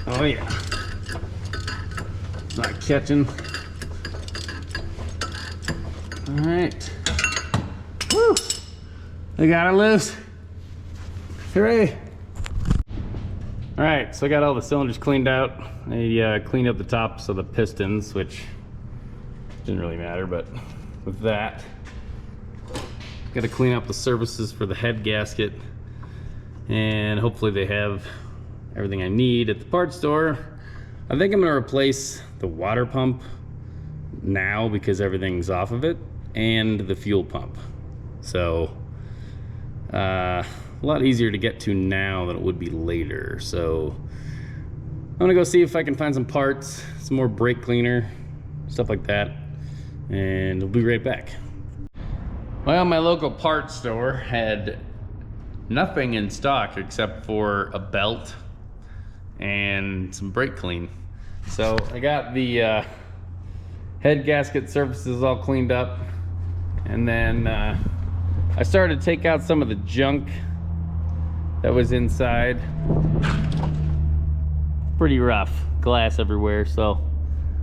Oh yeah. It's not catching. All right. Woo! I got it loose. Hooray! All right, so I got all the cylinders cleaned out. I cleaned up the tops of the pistons, which didn't really matter, but with that, got to clean up the surfaces for the head gasket, and hopefully they have everything I need at the parts store. I think I'm gonna replace the water pump now because everything's off of it, and the fuel pump. So a lot easier to get to now than it would be later. So I'm gonna go see if I can find some parts, some more brake cleaner, stuff like that, and we'll be right back. Well, my local parts store had nothing in stock except for a belt and some brake clean. So I got the head gasket surfaces all cleaned up, and then I started to take out some of the junk that was inside. Pretty rough, glass everywhere, so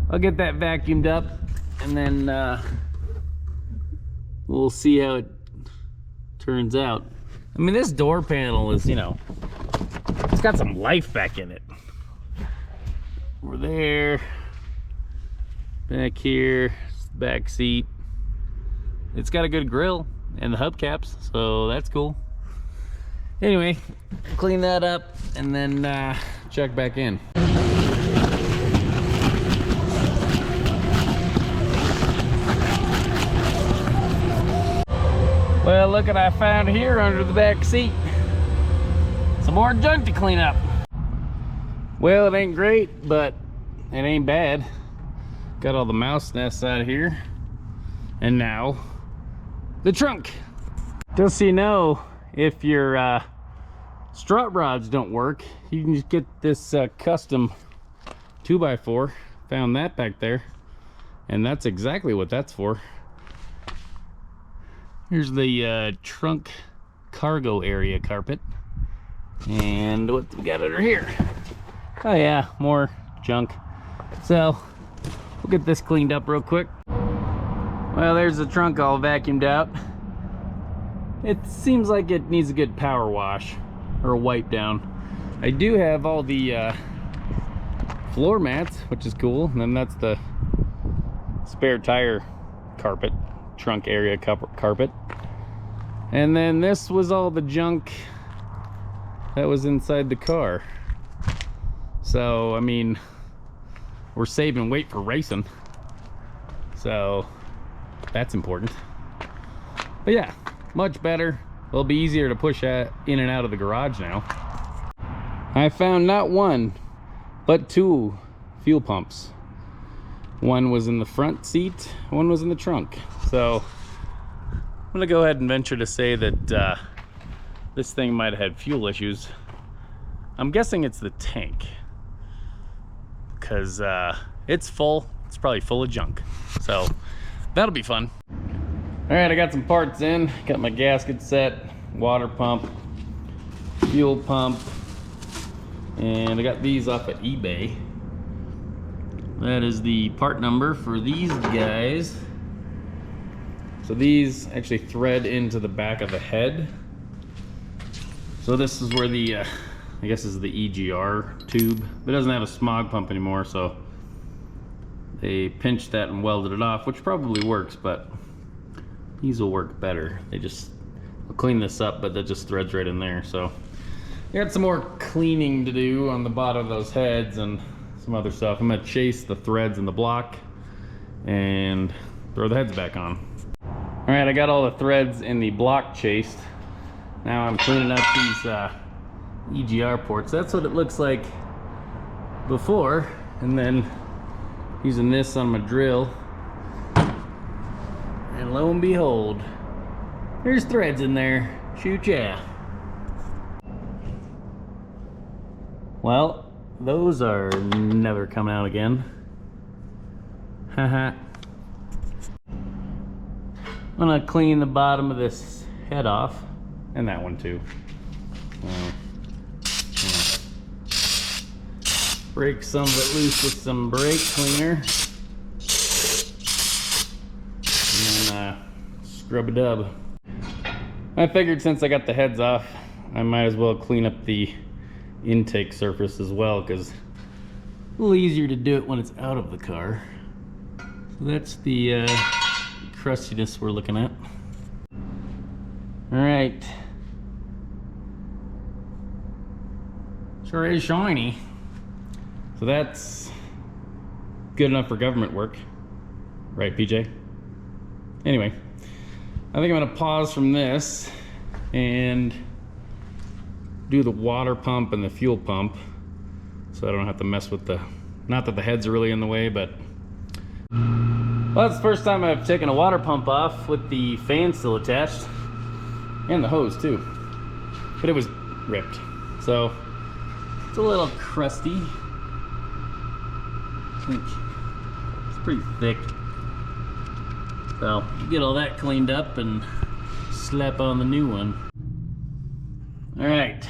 I'll get that vacuumed up, and then we'll see how it turns out. I mean, this door panel is, you know, it's got some life back in it. Over there, back here, back seat. It's got a good grill and the hubcaps, so that's cool. Anyway, clean that up and then check back in. Well, look what I found here under the back seat. Some more junk to clean up. Well, it ain't great, but it ain't bad. Got all the mouse nests out of here. And now, the trunk. Just so you know, if your strut rods don't work, you can just get this custom 2x4. Found that back there. And that's exactly what that's for. Here's the trunk cargo area carpet. And what we got under here? Oh yeah, more junk. So we'll get this cleaned up real quick. Well, there's the trunk all vacuumed out. It seems like it needs a good power wash or a wipe down. I do have all the floor mats, which is cool. And then that's the spare tire carpet, trunk area carpet. And then this was all the junk that was inside the car. So, I mean, we're saving weight for racing. So, that's important. But yeah, much better. It'll be easier to push in and out of the garage now. I found not one, but two fuel pumps. One was in the front seat, one was in the trunk. So, I'm gonna go ahead and venture to say that this thing might have had fuel issues. I'm guessing it's the tank, because it's full. It's probably full of junk. So that'll be fun. All right, I got some parts in. Got my gasket set, water pump, fuel pump, and I got these off at eBay. That is the part number for these guys. So these actually thread into the back of the head. So this is where the, I guess this is the EGR tube. It doesn't have a smog pump anymore, so they pinched that and welded it off, which probably works, but these will work better. They just, I'll clean this up, but that just threads right in there. So I got some more cleaning to do on the bottom of those heads and some other stuff. I'm gonna chase the threads in the block and throw the heads back on. All right, I got all the threads in the block chased. Now I'm cleaning up these EGR ports. That's what it looks like before, and then using this on my drill, and lo and behold, there's threads in there. Shoot, yeah. Well, those are never coming out again. Haha. I'm gonna clean the bottom of this head off, and that one too. Break some of it loose with some brake cleaner, and then scrub a dub. I figured since I got the heads off, I might as well clean up the intake surface as well, because a little easier to do it when it's out of the car. So that's the crustiness we're looking at. All right, sure is shiny. So that's good enough for government work, right, PJ? Anyway, I think I'm gonna pause from this and do the water pump and the fuel pump, so I don't have to mess with the, not that the heads are really in the way, but well, that's the first time I've taken a water pump off with the fan still attached, and the hose too, but it was ripped, so it's a little crusty. I think it's pretty thick, so get all that cleaned up and slap on the new one. All right,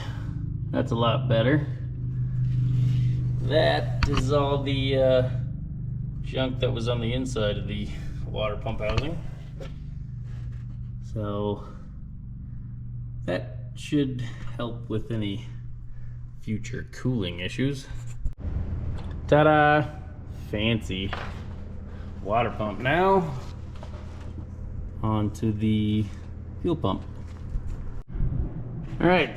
that's a lot better. That is all the junk that was on the inside of the water pump housing. So that should help with any future cooling issues. Ta-da! Fancy water pump. Now onto the fuel pump. All right,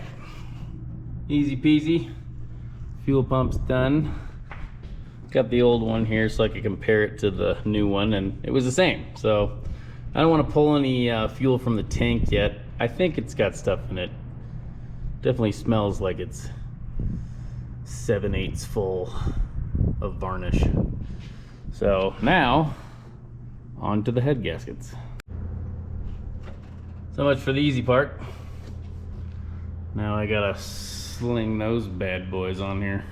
easy peasy. Fuel pump's done. Got the old one here so I could compare it to the new one, and it was the same. So I don't want to pull any fuel from the tank yet. I think it's got stuff in it. Definitely smells like it's 7/8 full of varnish. So now on to the head gaskets. So much for the easy part. Now I gotta sling those bad boys on here.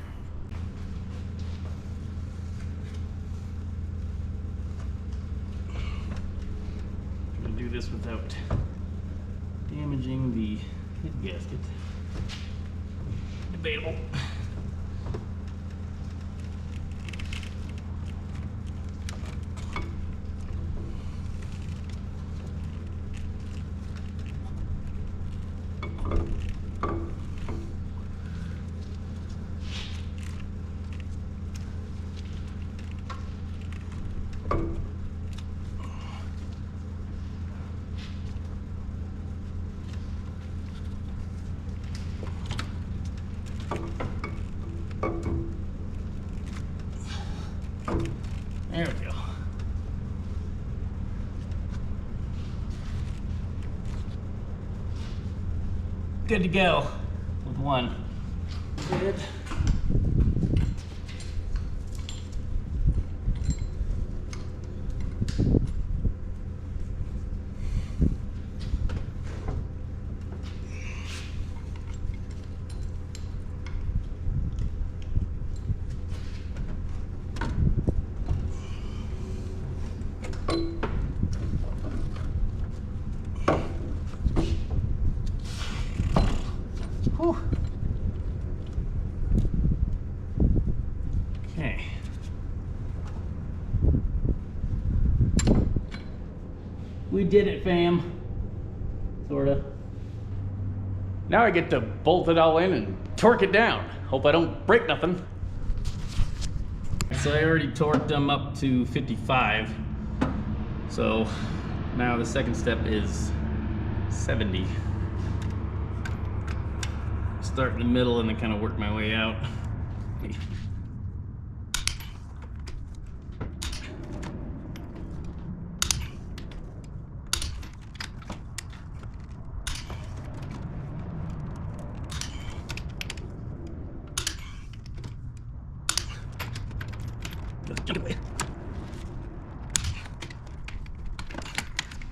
I'm gonna do this without damaging the head gasket. Debatable. There we go. Good to go with one. Good. Whew. We did it, fam. Sorta. Now I get to bolt it all in and torque it down. Hope I don't break nothing. So I already torqued them up to 55. So now the second step is 70. Start in the middle and then kind of work my way out.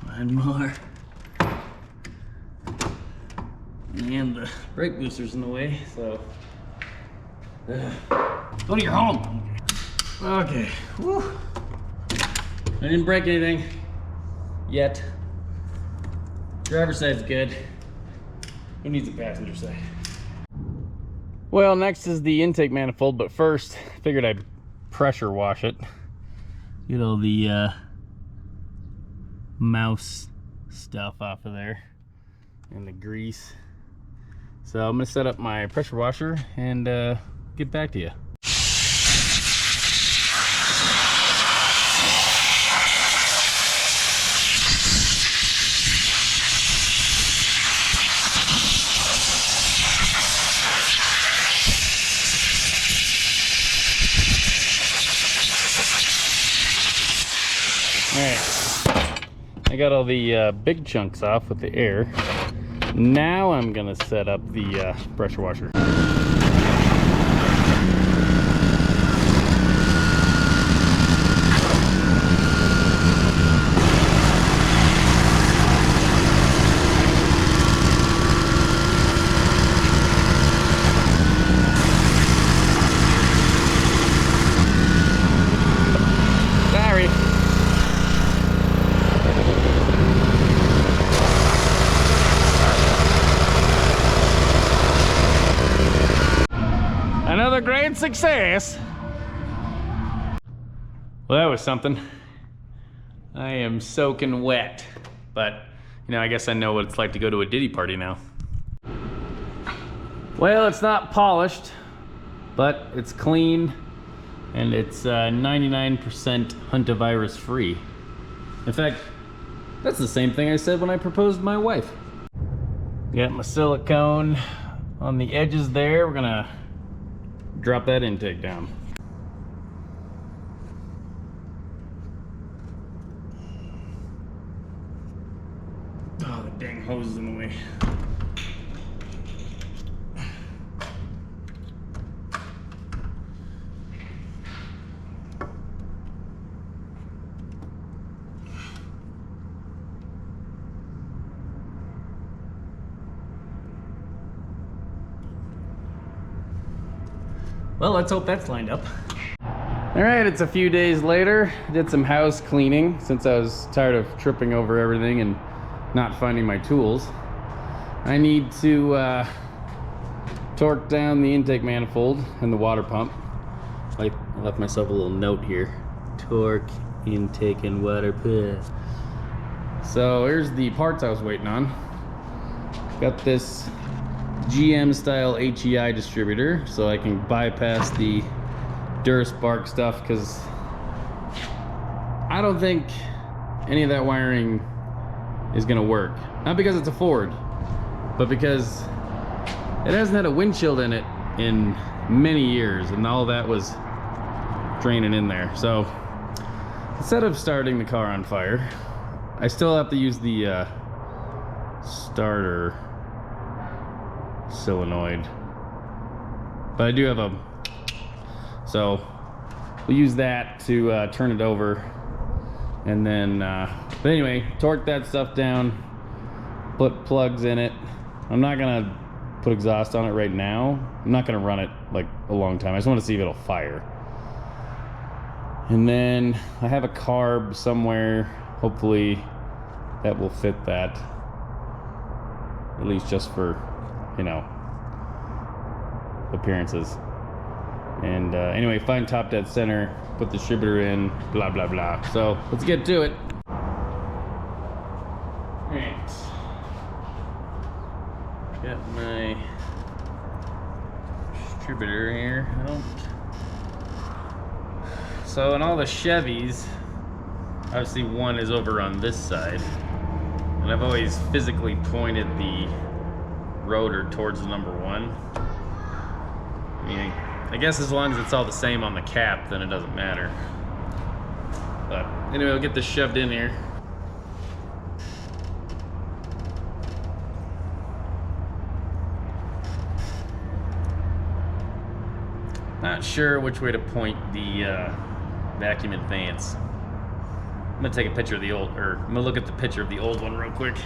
One more. And the brake booster's in the way, so go to your home. Okay. Whew. I didn't break anything yet. Driver's side's good. Who needs a passenger side? Well, next is the intake manifold, but first I figured I'd pressure wash it. Get all the mouse stuff off of there and the grease. So I'm gonna set up my pressure washer and get back to you. Alright, I got all the big chunks off with the air. Now I'm gonna set up the pressure washer. Another great success. Well, that was something. I am soaking wet, but you know, I guess I know what it's like to go to a Diddy party now. Well, it's not polished, but it's clean and it's 99% hantavirus free. In fact, that's the same thing I said when I proposed my wife. Got my silicone on the edges there. We're gonna drop that intake down. Oh, the dang hose is in the way. Well, let's hope that's lined up. All right, it's a few days later. I did some house cleaning since I was tired of tripping over everything and not finding my tools. I need to torque down the intake manifold and the water pump. I left myself a little note here. Torque, intake, and water pump. So here's the parts I was waiting on. Got this GM style HEI distributor so I can bypass the Duraspark stuff, because I don't think any of that wiring is gonna work. Not because it's a Ford, but because it hasn't had a windshield in it in many years and all that was draining in there. So instead of starting the car on fire, I still have to use the starter solenoid, but I do have a, so we'll use that to turn it over, and then but anyway, torque that stuff down, put plugs in it. I'm not gonna put exhaust on it right now. I'm not gonna run it like a long time. I just want to see if it'll fire. And then I have a carb somewhere, hopefully that will fit that, at least just for, you know, appearances. And anyway, find top dead center, put the distributor in, blah blah blah. So let's get to it. distributor here. So in all the Chevys, obviously one is over on this side. And I've always physically pointed the rotor towards the number 1. I mean, I guess as long as it's all the same on the cap, then it doesn't matter. But anyway, we'll get this shoved in here. Not sure which way to point the vacuum advance. I'm gonna take a picture of the old, or I'm gonna look at the picture of the old one real quick.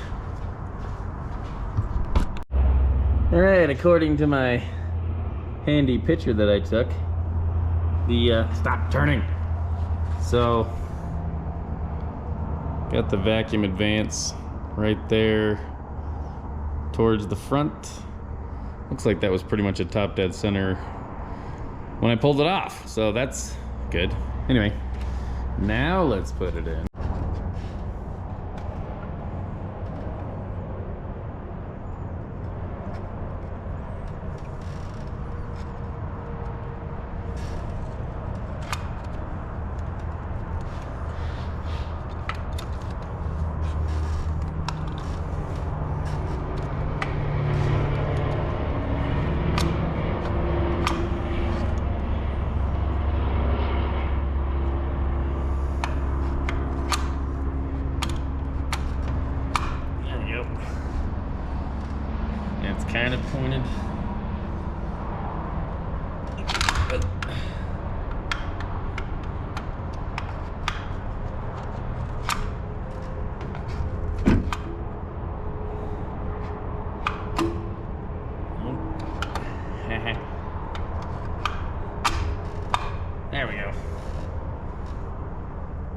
All right, according to my handy picture that I took, the stop turning. So got the vacuum advance right there towards the front. Looks like that was pretty much a top dead center when I pulled it off, so that's good. Anyway, now let's put it in. Kind of pointed, but there we go.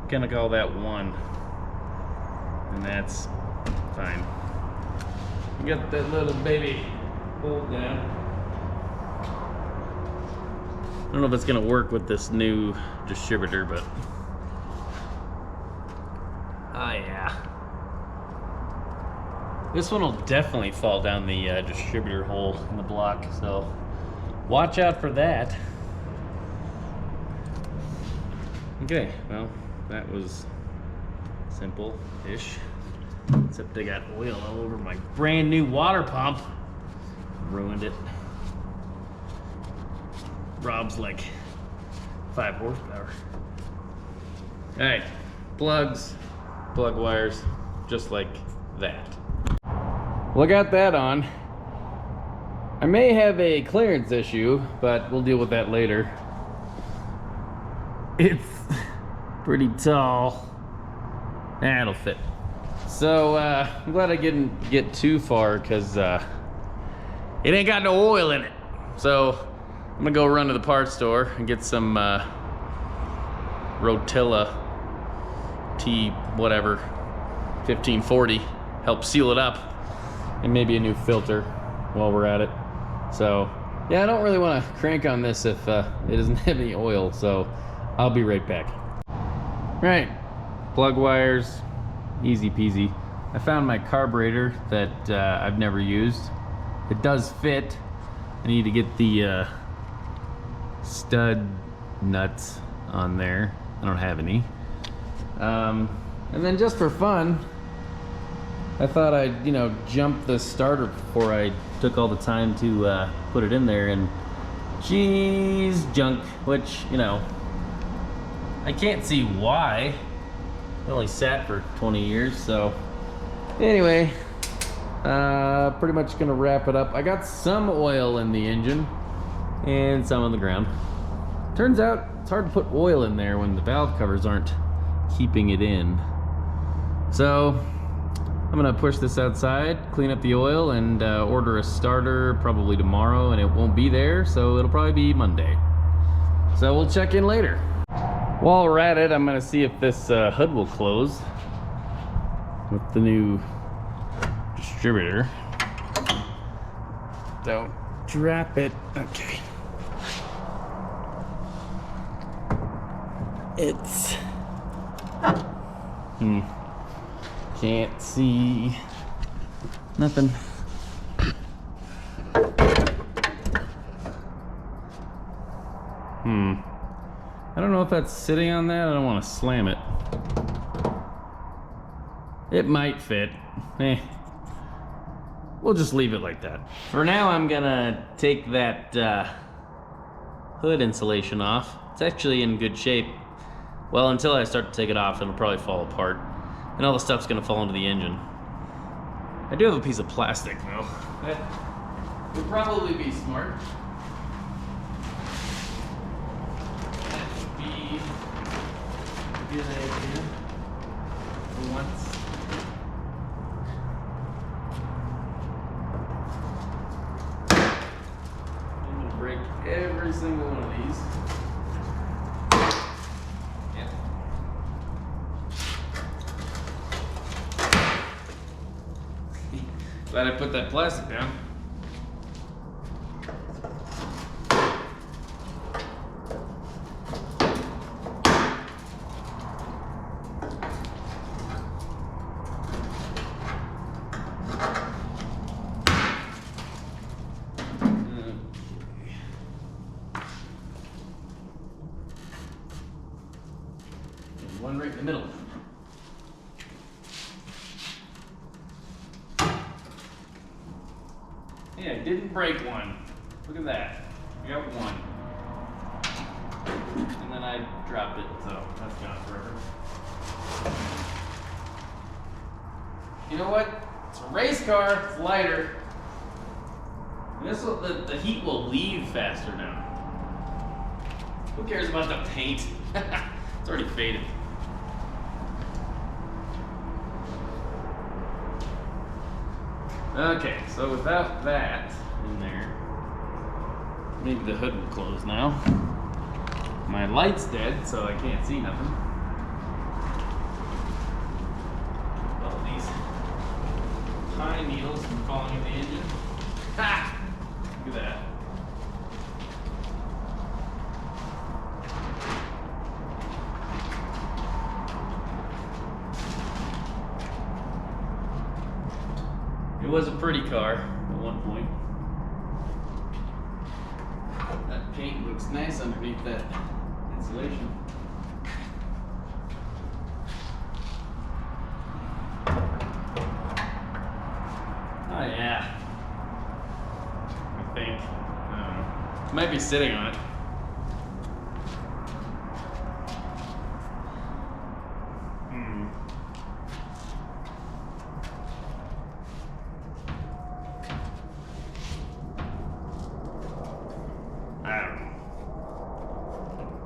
Gonna call that 1, and that's fine. Get that little baby bolt down. I don't know if it's gonna work with this new distributor, but oh yeah, this one will definitely fall down the distributor hole in the block, so watch out for that. Okay, well, that was simple-ish. Except I got oil all over my brand new water pump. Ruined it. Rob's like 5 horsepower. Alright, plugs, plug wires, just like that. Well, I got that on. I may have a clearance issue, but we'll deal with that later. It's pretty tall. That'll fit. So I'm glad I didn't get too far, because it ain't got no oil in it. So I'm gonna go run to the parts store and get some Rotella T whatever 1540, help seal it up, and maybe a new filter while we're at it. So yeah, I don't really want to crank on this if it doesn't have any oil, so I'll be right back. Right, plug wires, easy peasy. I found my carburetor that I've never used. It does fit. I need to get the stud nuts on there. I don't have any. And then just for fun, I thought I'd, jump the starter before I took all the time to put it in there, and geez, junk, which, I can't see why. It only sat for 20 years, so anyway, pretty much gonna wrap it up. I got some oil in the engine and some on the ground. Turns out it's hard to put oil in there when the valve covers aren't keeping it in. So I'm gonna push this outside, clean up the oil, and order a starter probably tomorrow, and it won't be there, so it'll probably be Monday. So we'll check in later. While we're at it, I'm gonna see if this hood will close with the new distributor. Don't drop it. Okay. It's can't see nothing. I don't know if that's sitting on that. I don't want to slam it. It might fit. We'll just leave it like that. For now, I'm gonna take that hood insulation off. It's actually in good shape. Well, until I start to take it off, it'll probably fall apart. And all the stuff's gonna fall into the engine. I do have a piece of plastic though. That would probably be smart. That would be a good idea for once. I'm gonna break every single one of these. Glad I put that plastic down. One right in the middle. Yeah, I didn't break one. Look at that. We got one. And then I dropped it, so that's gone forever. You know what? It's a race car. It's lighter. And this will, the heat will leave faster now. Who cares about the paint? It's already faded. Okay, so without that in there, maybe the hood will close now. My light's dead, so I can't see nothing. All these pine needles from falling in the engine. Ha! Look at that. It was a pretty car at one point. That paint looks nice underneath that insulation. Oh yeah. I think. I don't know. It might be sitting on it.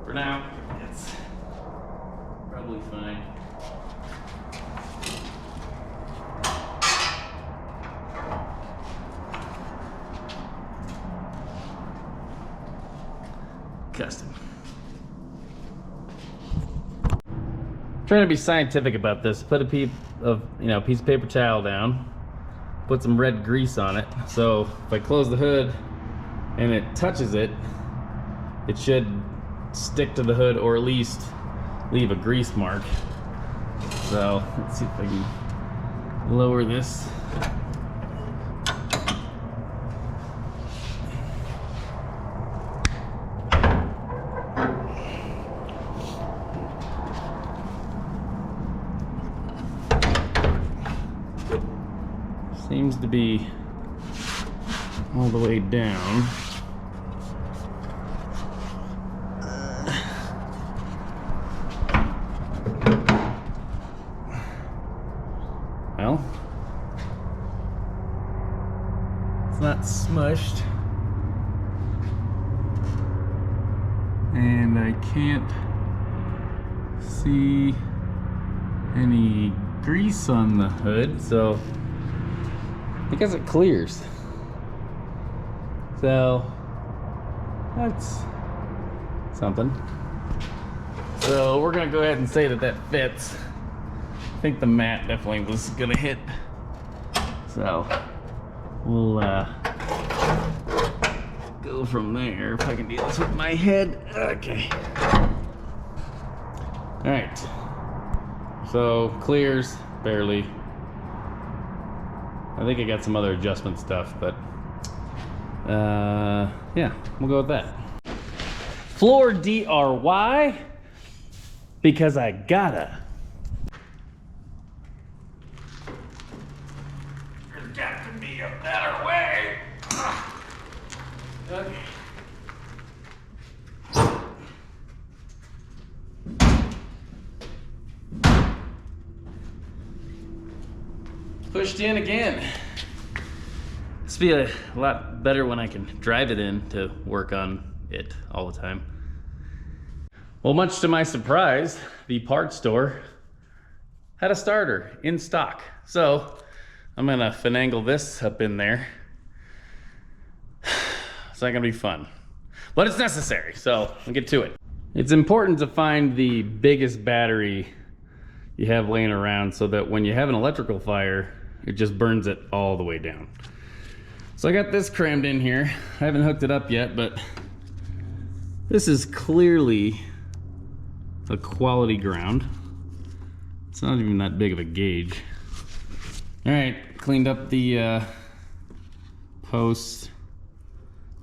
For now, it's probably fine. Custom. Trying to be scientific about this. Put a piece of paper towel down. Put some red grease on it. So if I close the hood and it touches it, it should stick to the hood or at least leave a grease mark. So let's see if I can lower this. Seems to be all the way down. Well, it's not smushed, and I can't see any grease on the hood, so I guess it clears. So that's something. So we're gonna go ahead and say that that fits. I think the mat definitely was gonna hit. So we'll go from there if I can do this with my head. Okay. All right. So clears barely. I think I got some other adjustment stuff, but yeah, we'll go with that. Floor DRY, because I gotta. There's got to be a better way. Okay. Pushed in again. This will be a lot better when I can drive it in to work on it all the time. Well, much to my surprise, the parts store had a starter in stock. So I'm gonna finagle this up in there. It's not gonna be fun, but it's necessary, so I'll get to it. It's important to find the biggest battery you have laying around so that when you have an electrical fire, it just burns it all the way down. So I got this crammed in here. I haven't hooked it up yet, but this is clearly a quality ground. It's not even that big of a gauge. All right, cleaned up the posts.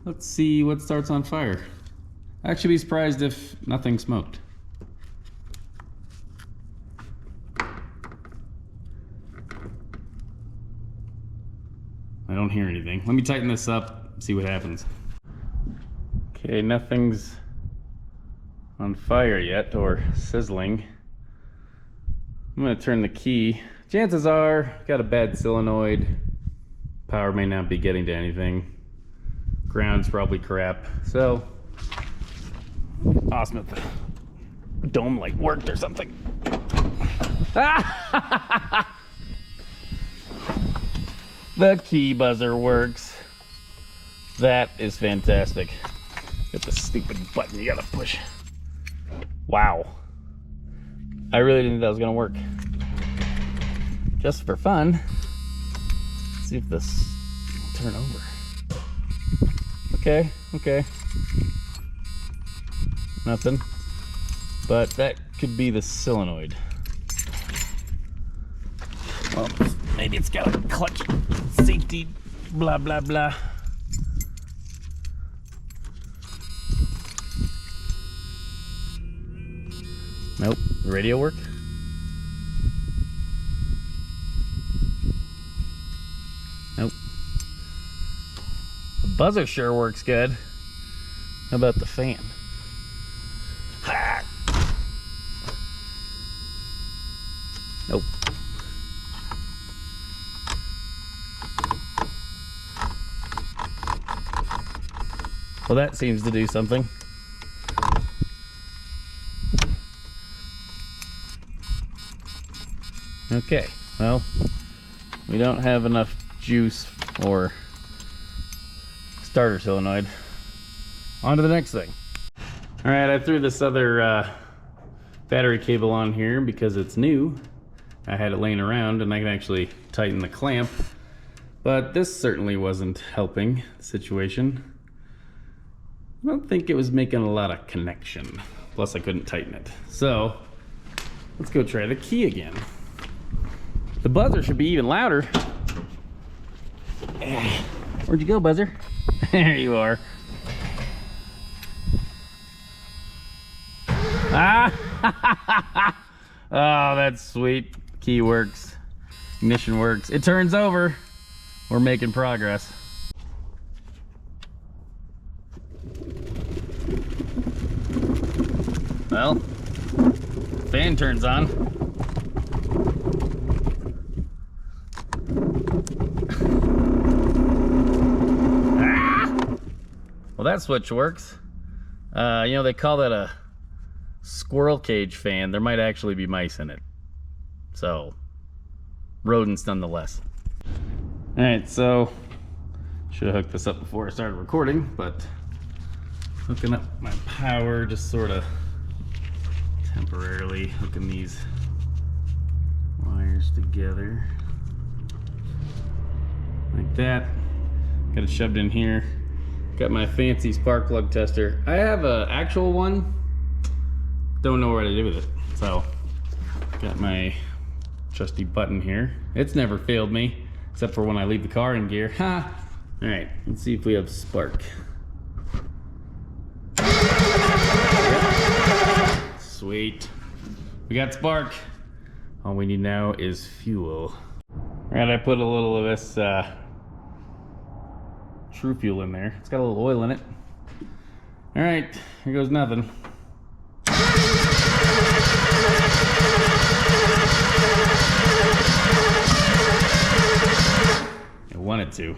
Let's see what starts on fire. I'd actually be surprised if nothing smoked. I don't hear anything. Let me tighten this up, see what happens. Okay, nothing's on fire yet or sizzling. I'm gonna turn the key. Chances are, got a bad solenoid. Power may not be getting to anything. Ground's probably crap. So, awesome if the dome light worked or something. The key buzzer works. That is fantastic. Get the stupid button you gotta push. Wow. I really didn't think that was gonna work. Just for fun. Let's see if this will turn over. Okay, okay. Nothing. But that could be the solenoid. Well, maybe it's got a clutch safety, blah, blah, blah. Nope. The radio work? Nope. The buzzer sure works good. How about the fan? Ha! Nope. Well, that seems to do something. Okay, well, we don't have enough juice or starter solenoid. On to the next thing. All right, I threw this other battery cable on here because it's new. I had it laying around and I can actually tighten the clamp, but this certainly wasn't helping the situation. I don't think it was making a lot of connection. Plus I couldn't tighten it. So let's go try the key again. The buzzer should be even louder. Where'd you go, buzzer? There you are. Ah! Oh, that's sweet. Key works. Ignition works. It turns over. We're making progress. Well, fan turns on. Well, that switch works. You know, they call that a squirrel cage fan. There might actually be mice in it. So, rodents nonetheless. All right, so should have hooked this up before I started recording, but hooking up my power, just sort of temporarily hooking these wires together like that. Got it shoved in here. Got my fancy spark plug tester. I have an actual one, don't know what to do with it. So got my trusty button here. It's never failed me except for when I leave the car in gear. Ha! All right, let's see if we have spark. We got spark. All we need now is fuel. All right, I put a little of this True Fuel in there. It's got a little oil in it. All right, here goes nothing. I wanted to.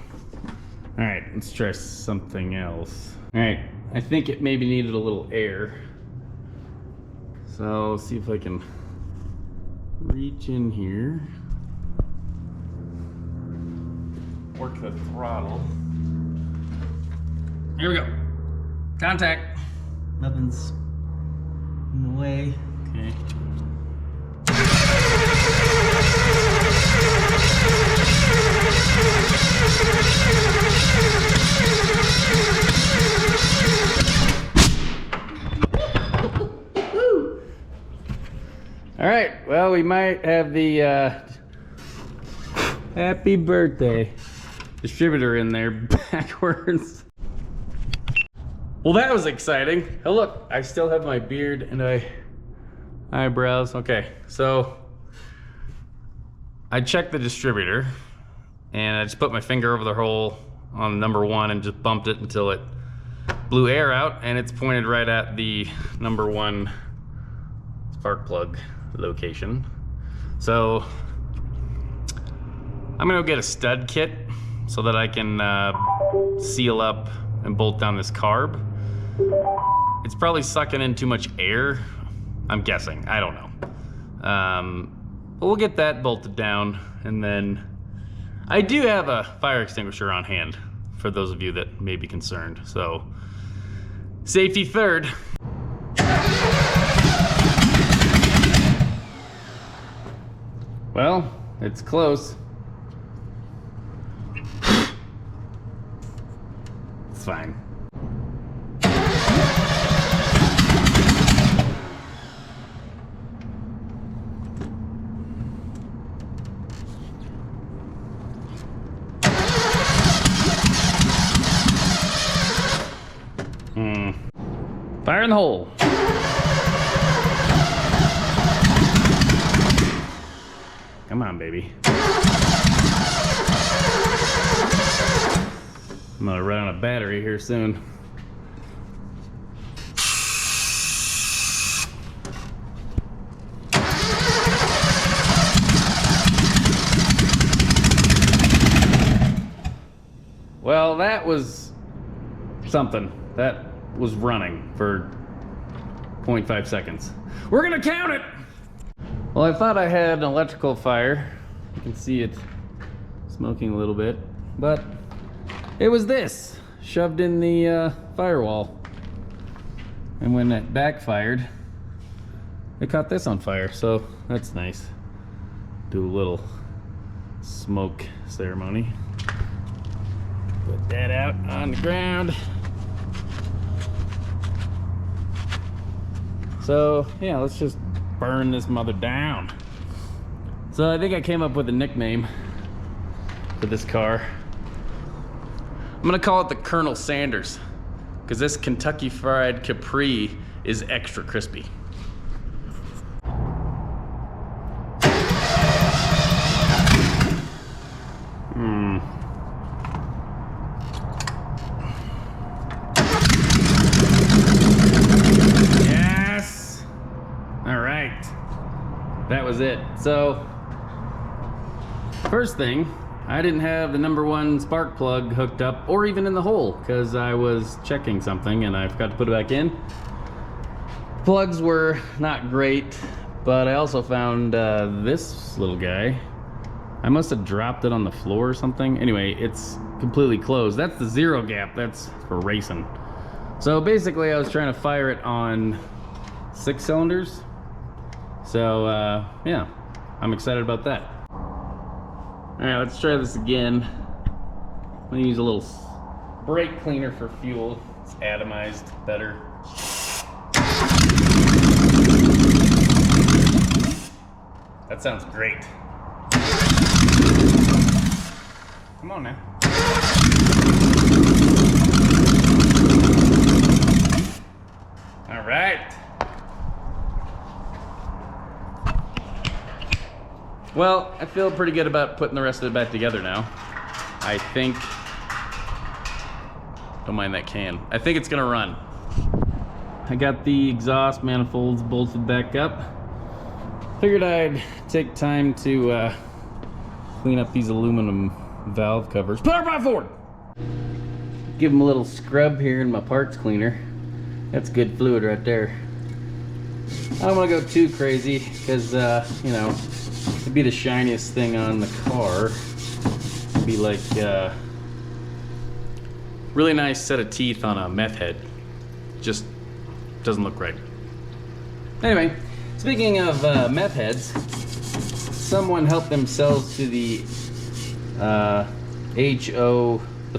All right, let's try something else. All right, I think it maybe needed a little air. So let's see if I can reach in here. Work the throttle. Here we go. Contact. Nothing's in the way. Okay. All right, well, we might have the happy birthday distributor in there backwards. Well, that was exciting. Oh, look, I still have my beard and eyebrows. Okay, so I checked the distributor and I just put my finger over the hole on number 1 and just bumped it until it blew air out, and it's pointed right at the number 1 spark plug location. So I'm gonna go get a stud kit so that I can seal up and bolt down this carb. It's probably sucking in too much air, I'm guessing. I don't know. But we'll get that bolted down, and then I do have a fire extinguisher on hand for those of you that may be concerned. So safety third. Well, it's close. It's fine. Fire in the hole. Come on, baby. I'm gonna run out of battery here soon. Well, that was something. That was running for 0.5 seconds. We're gonna count it! Well, I thought I had an electrical fire. You can see it smoking a little bit, but it was this, shoved in the firewall. And when it backfired, it caught this on fire, so that's nice. Do a little smoke ceremony. Put that out on the ground. So yeah, let's just burn this mother down. So I think I came up with a nickname for this car. I'm gonna call it the Colonel Sanders, because this Kentucky Fried Capri is extra crispy. That was it. So, first thing, I didn't have the number 1 spark plug hooked up or even in the hole because I was checking something and I forgot to put it back in. Plugs were not great, but I also found this little guy. I must have dropped it on the floor or something. Anyway, it's completely closed. That's the 0 gap, that's for racing. So basically I was trying to fire it on 6 cylinders. So yeah, I'm excited about that. All right, let's try this again. I'm gonna use a little brake cleaner for fuel. It's atomized better. That sounds great. Come on now. All right. Well, I feel pretty good about putting the rest of it back together now. I think, don't mind that can. I think it's gonna run. I got the exhaust manifolds bolted back up. Figured I'd take time to clean up these aluminum valve covers. Put her forward! Give them a little scrub here in my parts cleaner. That's good fluid right there. I don't want to go too crazy because, you know, it'd be the shiniest thing on the car. It'd be like really nice set of teeth on a meth head. Just doesn't look right. Anyway, speaking of meth heads, someone helped themselves to the the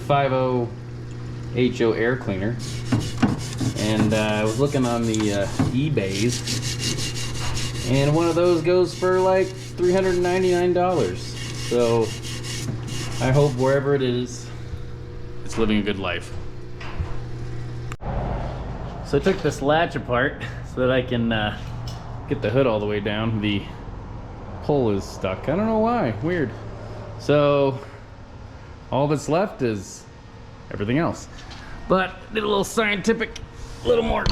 5.0 HO air cleaner, and I was looking on the eBays, and one of those goes for like $399. So I hope wherever it is, it's living a good life. So I took this latch apart so that I can get the hood all the way down. The pull is stuck. I don't know why. Weird. So all that's left is everything else. But did a little more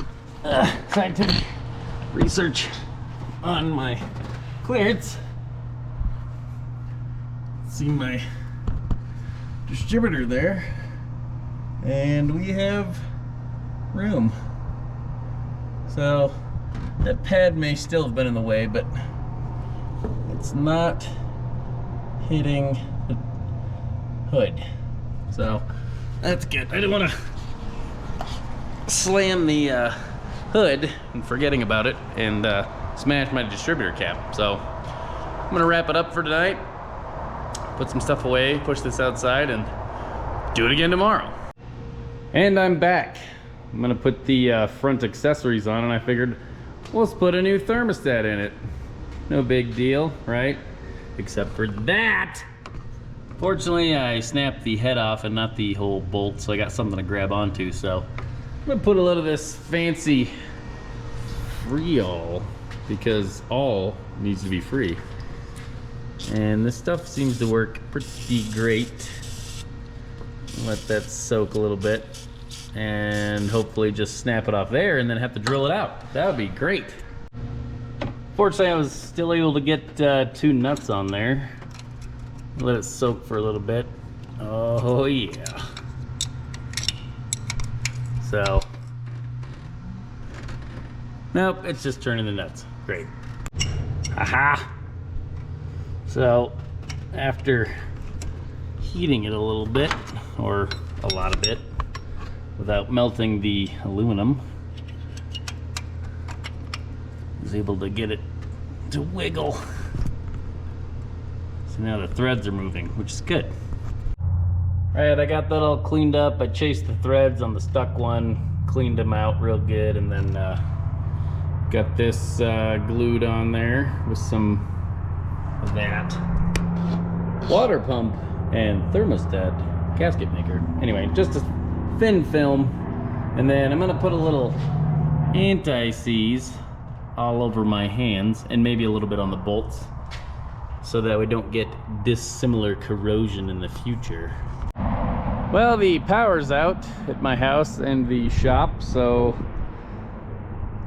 scientific research on my clearance. See my distributor there, and we have room. So that pad may still have been in the way, but it's not hitting the hood. So that's good. I didn't want to slam the hood and forgetting about it and smash my distributor cap. So I'm gonna wrap it up for tonight, put some stuff away, push this outside, and do it again tomorrow. And I'm back. I'm gonna put the front accessories on, and I figured, well, let's put a new thermostat in it. No big deal, right? Except for that. Fortunately, I snapped the head off and not the whole bolt, so I got something to grab onto. So I'm gonna put a little of this fancy free-all, because all needs to be free. And this stuff seems to work pretty great. Let that soak a little bit, and hopefully just snap it off there and then have to drill it out. That would be great. Fortunately, I was still able to get 2 nuts on there. Let it soak for a little bit. Oh yeah. So, nope, it's just turning the nuts. Great. Aha! So, after heating it a little bit, or a lot of it, without melting the aluminum, I was able to get it to wiggle. So now the threads are moving, which is good. Alright, I got that all cleaned up. I chased the threads on the stuck one, cleaned them out real good, and then got this glued on there with some of that. Water pump and thermostat gasket maker. Anyway, just a thin film, and then I'm gonna put a little anti-seize all over my hands and maybe a little bit on the bolts so that we don't get dissimilar corrosion in the future. Well, the power's out at my house and the shop, so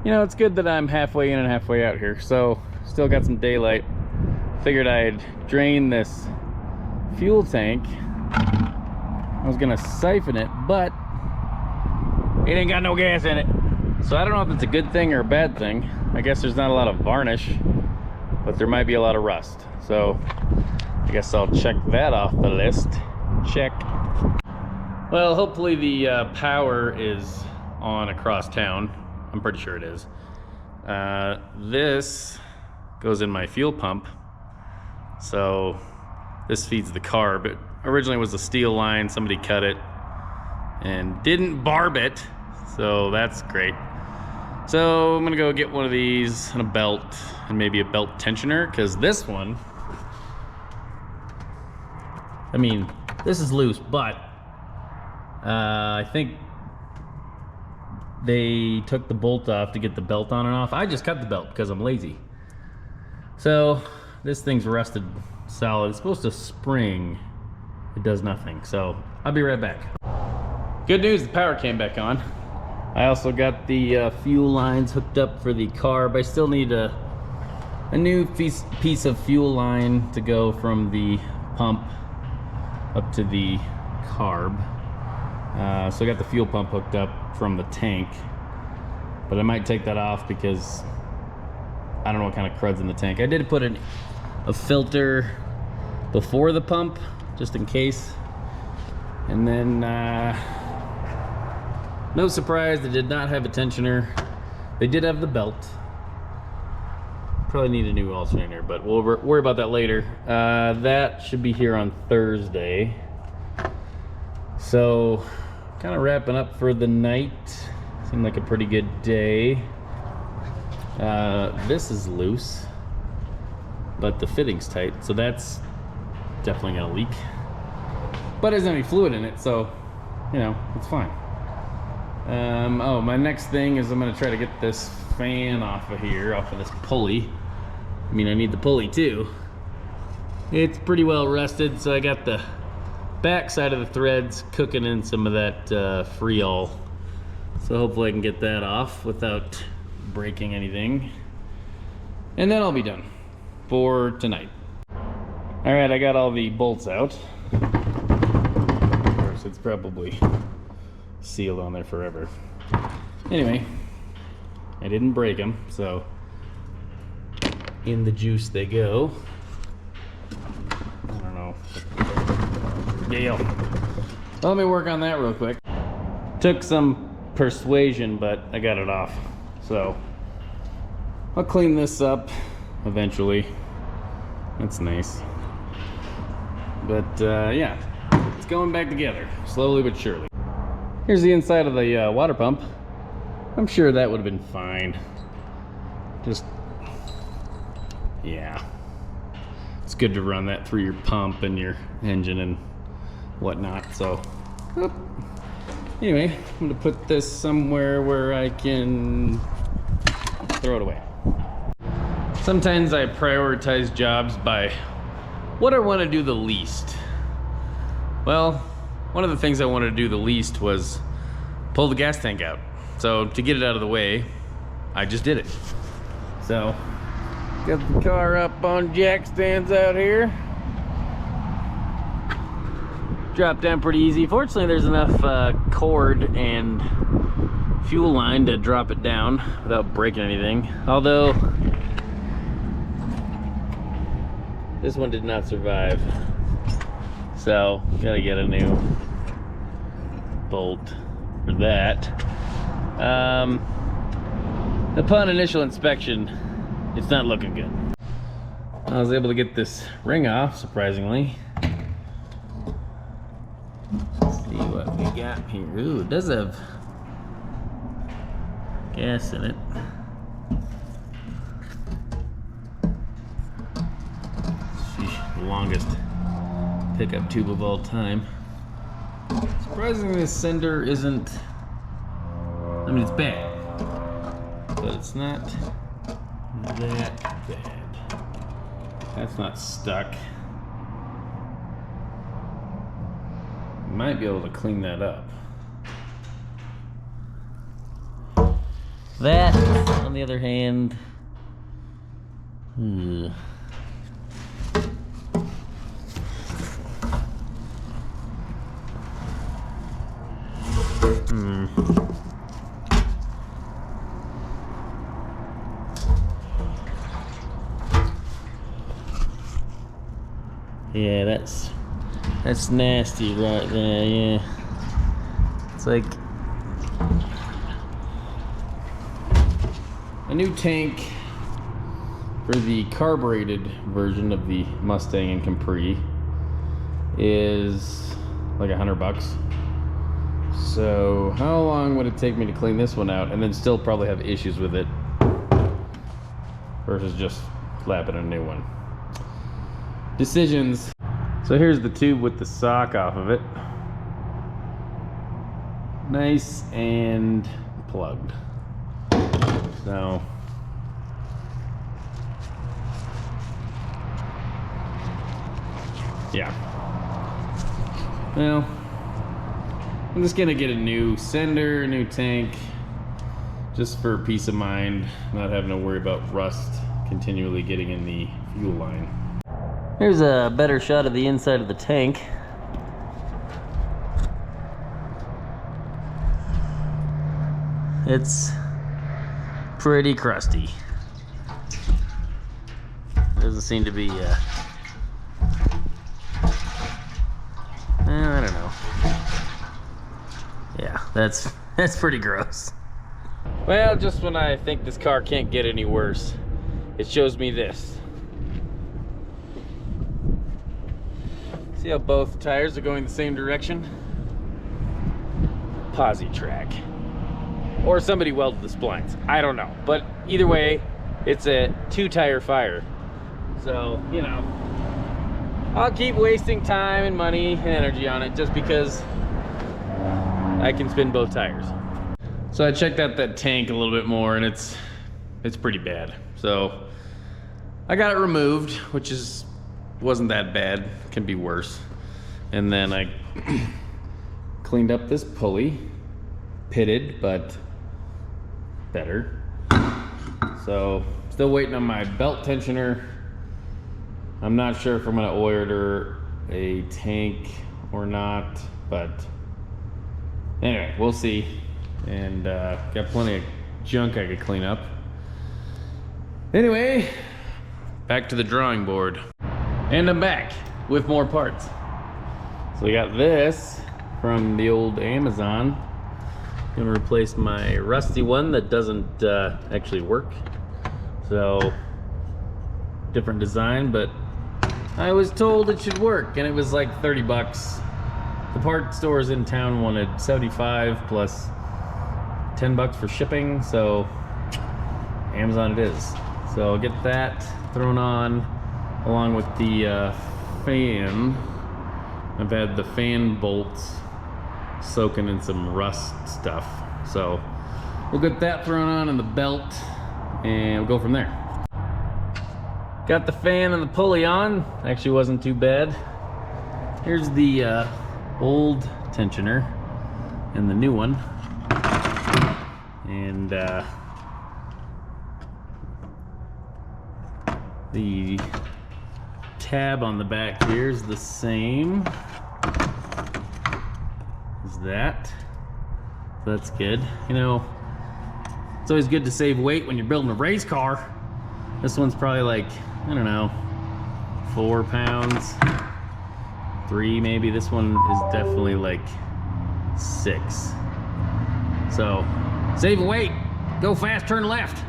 you know, it's good that I'm halfway in and halfway out here. So still got some daylight. Figured I'd drain this fuel tank. I was gonna siphon it, but it ain't got no gas in it. So I don't know if it's a good thing or a bad thing. I guess there's not a lot of varnish, but there might be a lot of rust. So I guess I'll check that off the list. Check. Well, hopefully the power is on across town. I'm pretty sure it is. This goes in my fuel pump. So this feeds the car, but originally it was a steel line. Somebody cut it and didn't barb it, so that's great. So I'm gonna go get one of these and a belt and maybe a belt tensioner, because this one, I mean, this is loose, but I think they took the bolt off to get the belt on and off. I just cut the belt because I'm lazy. So this thing's rusted solid. It's supposed to spring. It does nothing. So I'll be right back. Good news, the power came back on. I also got the fuel lines hooked up for the carb. I still need a new piece of fuel line to go from the pump up to the carb. So I got the fuel pump hooked up from the tank, but I might take that off because I don't know what kind of crud's in the tank. I did put a filter before the pump just in case, and then no surprise, they did not have a tensioner. They did have the belt. Probably need a new alternator, but we'll worry about that later. That should be here on Thursday. So, kind of wrapping up for the night. Seemed like a pretty good day. This is loose, but the fitting's tight, so that's definitely gonna leak. But there's any fluid in it, so, you know, it's fine. Oh, my next thing is I'm gonna try to get this fan off of here, off of this pulley. I mean, I need the pulley too. It's pretty well rusted, so I got the back side of the threads cooking in some of that Freol. So hopefully I can get that off without breaking anything. And then I'll be done for tonight. All right, I got all the bolts out. Of course, it's probably sealed on there forever. Anyway, I didn't break them, so in the juice they go. I don't know. Yeah. Let me work on that real quick. Took some persuasion, but I got it off. So I'll clean this up eventually. That's nice. But yeah, it's going back together, slowly but surely. Here's the inside of the water pump. I'm sure that would have been fine. Just, yeah. It's good to run that through your pump and your engine and whatnot, so. Whoop. Anyway, I'm gonna put this somewhere where I can throw it away. Sometimes I prioritize jobs by what I want to do the least. Well, one of the things I wanted to do the least was pull the gas tank out. So to get it out of the way, I just did it. So, got the car up on jack stands out here. Drop down pretty easy. Fortunately, there's enough cord and fuel line to drop it down without breaking anything. Although, this one did not survive. So, gotta get a new bolt for that. Upon initial inspection, it's not looking good. I was able to get this ring off, surprisingly. Let's see what we got here. Ooh, it does have gas in it. Sheesh, the longest pickup tube of all time. Surprisingly, this sender isn't, I mean, it's bad, but it's not that bad. That's not stuck. Might be able to clean that up. That, on the other hand, yeah, that's nasty right there, yeah. It's like a new tank for the carbureted version of the Mustang and Capri is like $100. So how long would it take me to clean this one out and then still probably have issues with it versus just slapping a new one? Decisions. So here's the tube with the sock off of it. Nice and plugged. So Yeah. Well, I'm just gonna get a new sender, a new tank, just for peace of mind, not having to worry about rust continually getting in the fuel line. Here's a better shot of the inside of the tank. It's pretty crusty. Doesn't seem to be, I don't know. Yeah, that's pretty gross. Well, just when I think this car can't get any worse, it shows me this. See how both tires are going the same direction? Posi track. Or somebody welded the splines. I don't know. But either way, it's a 2-tire fire. So, you know, I'll keep wasting time and money and energy on it just because I can spin both tires. So I checked out that tank a little bit more, and it's pretty bad. So I got it removed, which wasn't that bad. Can be worse. And then I cleaned up this pulley, pitted, but better. So still waiting on my belt tensioner. I'm not sure if I'm gonna order a tank or not, but anyway, we'll see. And got plenty of junk I could clean up. Anyway, back to the drawing board. And I'm back with more parts. So we got this from the old Amazon. I'm gonna replace my rusty one that doesn't actually work. So, different design, but I was told it should work, and it was like 30 bucks. The part stores in town wanted 75 plus 10 bucks for shipping, so Amazon it is. So I'll get that thrown on along with the fan. I've had the fan bolts soaking in some rust stuff. So we'll get that thrown on and the belt, and we'll go from there. Got the fan and the pulley on. Actually wasn't too bad. Here's the old tensioner and the new one. And the tab on the back here is the same as that. So that's good. You know, it's always good to save weight when you're building a race car. This one's probably like, I don't know, 4 pounds, 3 maybe. This one is definitely like 6. So save weight, go fast, turn left.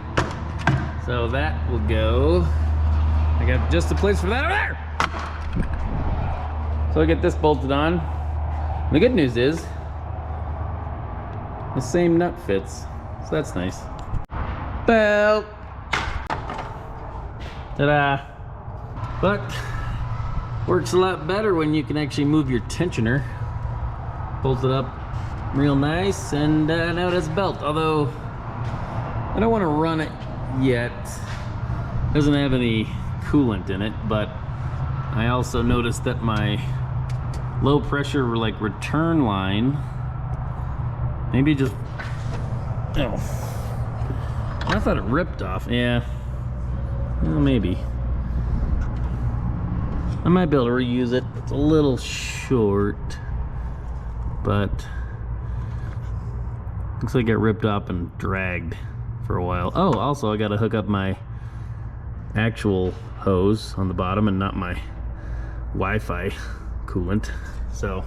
So that will go. I got just a place for that over there. So I get this bolted on. The good news is the same nut fits, so that's nice. Belt. Ta-da. But works a lot better when you can actually move your tensioner. Bolts it up real nice, and now it has a belt. Although I don't want to run it yet. It doesn't have any coolant in it, but I also noticed that my low pressure like return line maybe just, oh, I thought it ripped off. Yeah, well, maybe I might be able to reuse it. It's a little short, but looks like it ripped off and dragged for a while. Oh, also I got to hook up my actual hose on the bottom and not my Wi-Fi coolant. So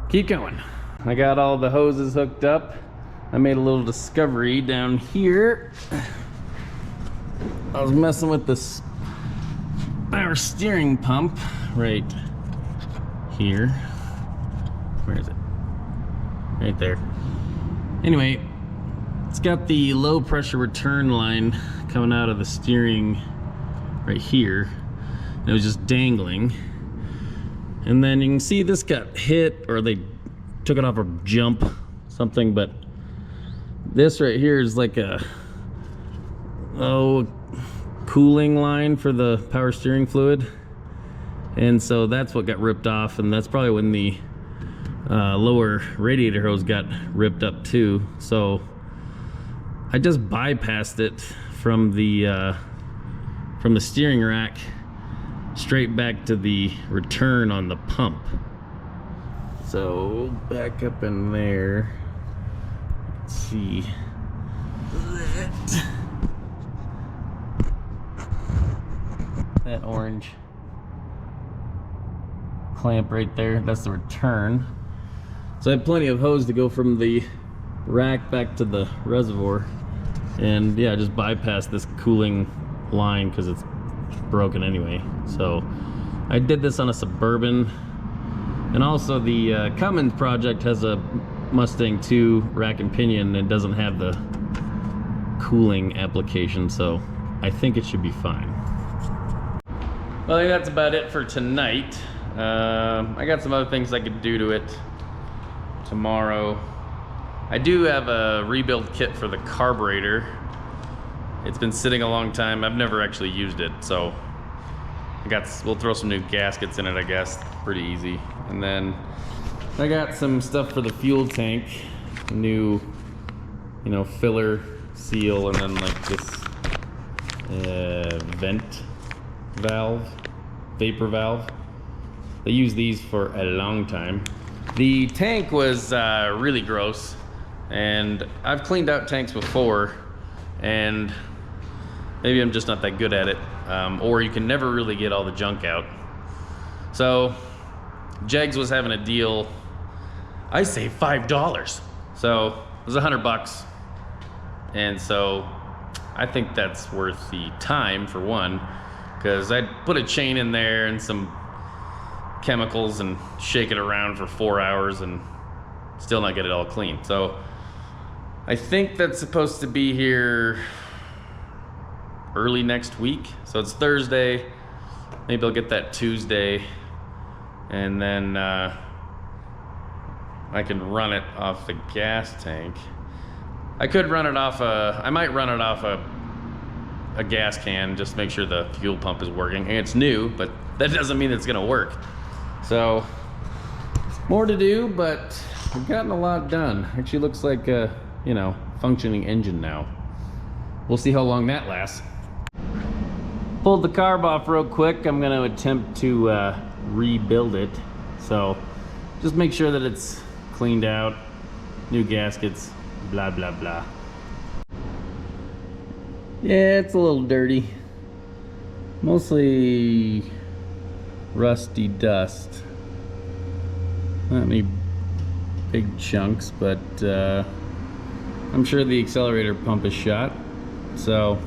keep going. I got all the hoses hooked up. I made a little discovery down here. I was messing with this power steering pump right here. Where is it? Right there. Anyway, it's got the low pressure return line coming out of the steering right here. And it was just dangling. And then you can see this got hit, or they took it off a jump, something, but this right here is like a cooling line for the power steering fluid. And so that's what got ripped off, and that's probably when the lower radiator hose got ripped up too. So I just bypassed it from the steering rack straight back to the return on the pump. So back up in there, let's see that orange clamp right there, that's the return. So I have plenty of hose to go from the rack back to the reservoir, and yeah, just bypass this cooling line because it's broken anyway. So I did this on a Suburban, and also the Cummins project has a Mustang 2 rack and pinion and doesn't have the cooling application, so I think it should be fine. Well, I think that's about it for tonight. I got some other things I could do to it tomorrow. I do have a rebuild kit for the carburetor. It's been sitting a long time. I've never actually used it, so we'll throw some new gaskets in it, I guess. Pretty easy. And then I got some stuff for the fuel tank, new, you know, filler seal, and then like this vent valve, vapor valve. They use these for a long time. The tank was really gross, and I've cleaned out tanks before, and maybe I'm just not that good at it, or you can never really get all the junk out. So Jegs was having a deal. I saved $5, so it was $100, and so I think that's worth the time for one, because I'd put a chain in there and some chemicals and shake it around for 4 hours and still not get it all clean. So I think that's supposed to be here early next week. So it's Thursday. Maybe I'll get that Tuesday, and then I can run it off the gas tank. I could run it off I might run it off a gas can, just to make sure the fuel pump is working. And it's new, but that doesn't mean it's gonna work. So more to do, but I've gotten a lot done. Actually looks like a, you know, functioning engine now. We'll see how long that lasts. Pulled the carb off real quick. I'm gonna attempt to rebuild it. So just make sure that it's cleaned out, new gaskets, blah, blah, blah. Yeah, it's a little dirty. Mostly rusty dust. Not any big chunks, but I'm sure the accelerator pump is shot. So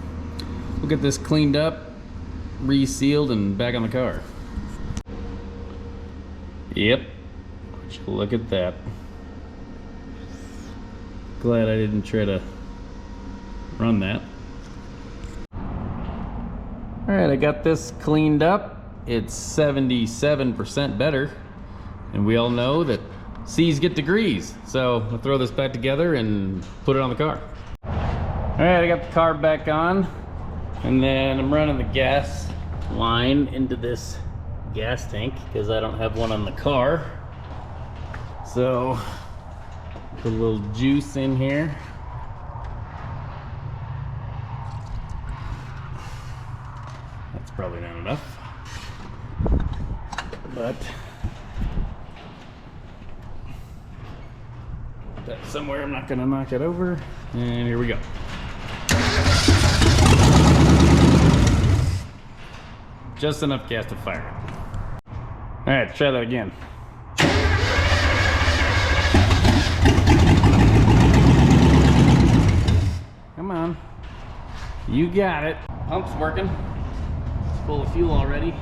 we'll get this cleaned up, resealed, and back on the car. Yep, would you look at that. Glad I didn't try to run that. Alright, I got this cleaned up. It's 77% better, and we all know that C's get degrees. So I'll throw this back together and put it on the car. Alright, I got the carb back on, and then I'm running the gas line into this gas tank because I don't have one on the car. So put a little juice in here. That's probably not enough, but that's somewhere. I'm not gonna knock it over. And here we go. Just enough gas to fire it. All right, let's try that again. Come on, you got it. Pump's working. It's full of fuel already.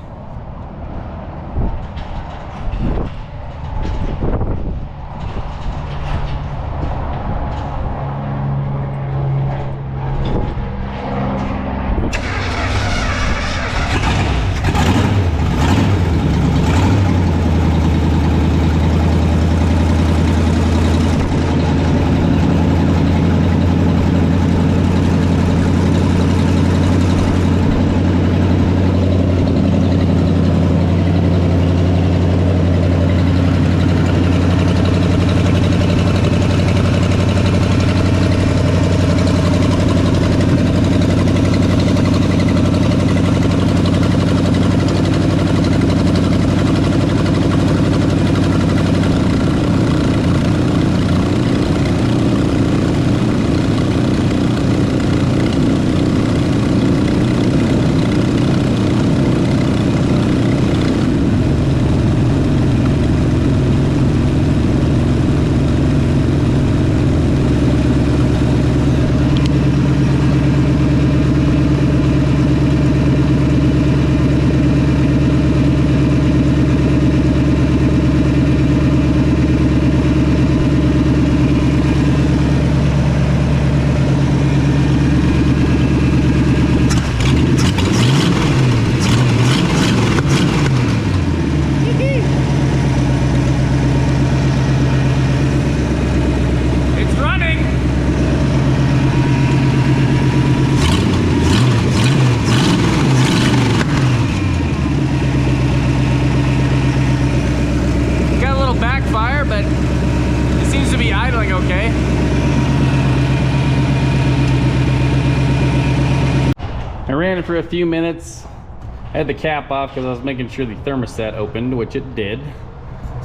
I ran it for a few minutes. I had the cap off because I was making sure the thermostat opened, which it did.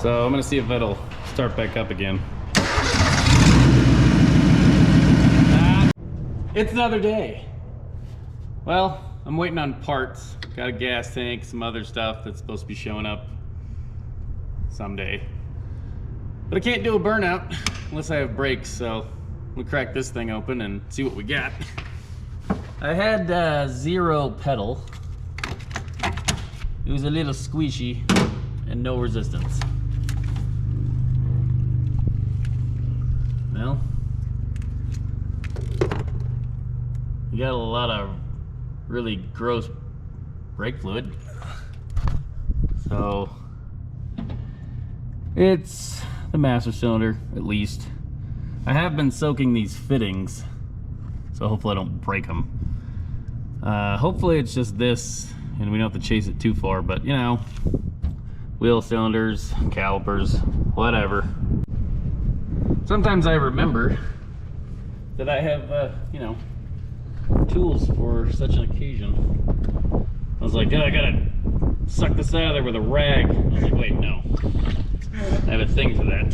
So I'm gonna see if it'll start back up again. It's another day. Well, I'm waiting on parts. Got a gas tank, some other stuff that's supposed to be showing up someday. But I can't do a burnout unless I have brakes, so we'll crack this thing open and see what we got. I had 0 pedal. It was a little squishy and no resistance. Well, you got a lot of really gross brake fluid. So it's the master cylinder, at least. I have been soaking these fittings, so hopefully I don't break them. Hopefully it's just this and we don't have to chase it too far, but you know, wheel cylinders, calipers, whatever. Sometimes I remember that I have, you know, tools for such an occasion. I was like, oh, I gotta suck this out of there with a rag. I was like, wait, no. I have a thing for that.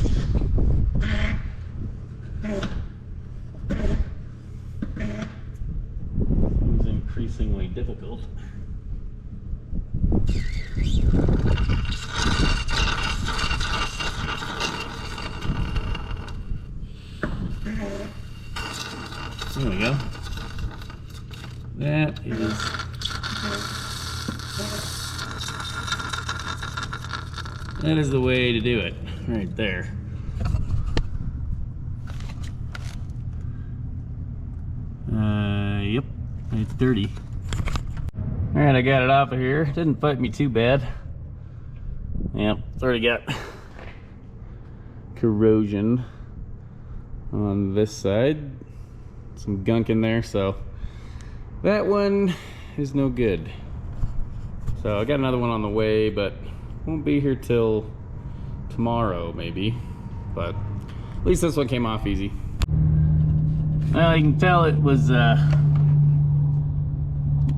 It's increasingly difficult. There we go. That is the way to do it, right there. Yep, it's dirty. All right, I got it off of here. Didn't fight me too bad. Yep, it's already got corrosion on this side. Some gunk in there, so that one is no good. So I got another one on the way, but won't be here till tomorrow maybe, but at least this one came off easy. Well, you can tell it was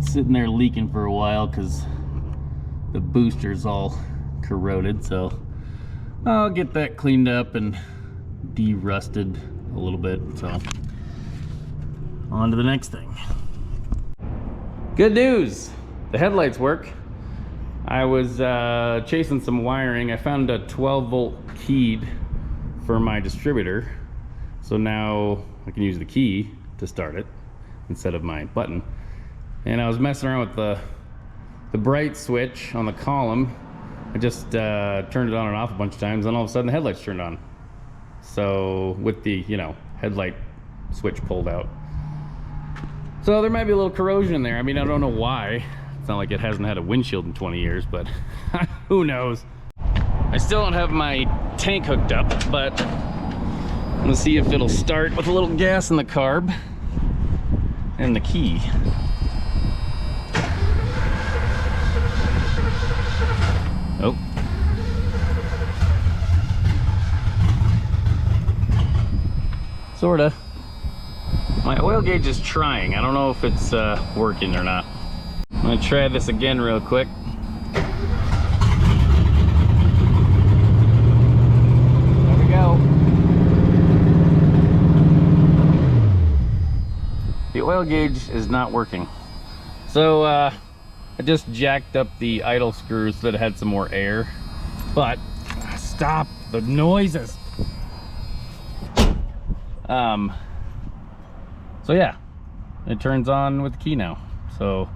sitting there leaking for a while because the booster's all corroded, so I'll get that cleaned up and de-rusted a little bit. So on to the next thing. Good news, the headlights work. I was chasing some wiring. I found a 12-volt keyed for my distributor, so now I can use the key to start it instead of my button. And I was messing around with the bright switch on the column. I just turned it on and off a bunch of times, and all of a sudden the headlights turned on. So with the, you know, headlight switch pulled out. So there might be a little corrosion in there. I mean, I don't know why. It's not like it hasn't had a windshield in 20 years, but who knows? I still don't have my tank hooked up, but I'm gonna see if it'll start with a little gas in the carb and the key. Oh. Sorta. My oil gauge is trying. I don't know if it's working or not. I'm gonna try this again real quick. There we go. The oil gauge is not working. So I just jacked up the idle screws so that it had some more air. But stop the noises. So yeah, it turns on with the key now. So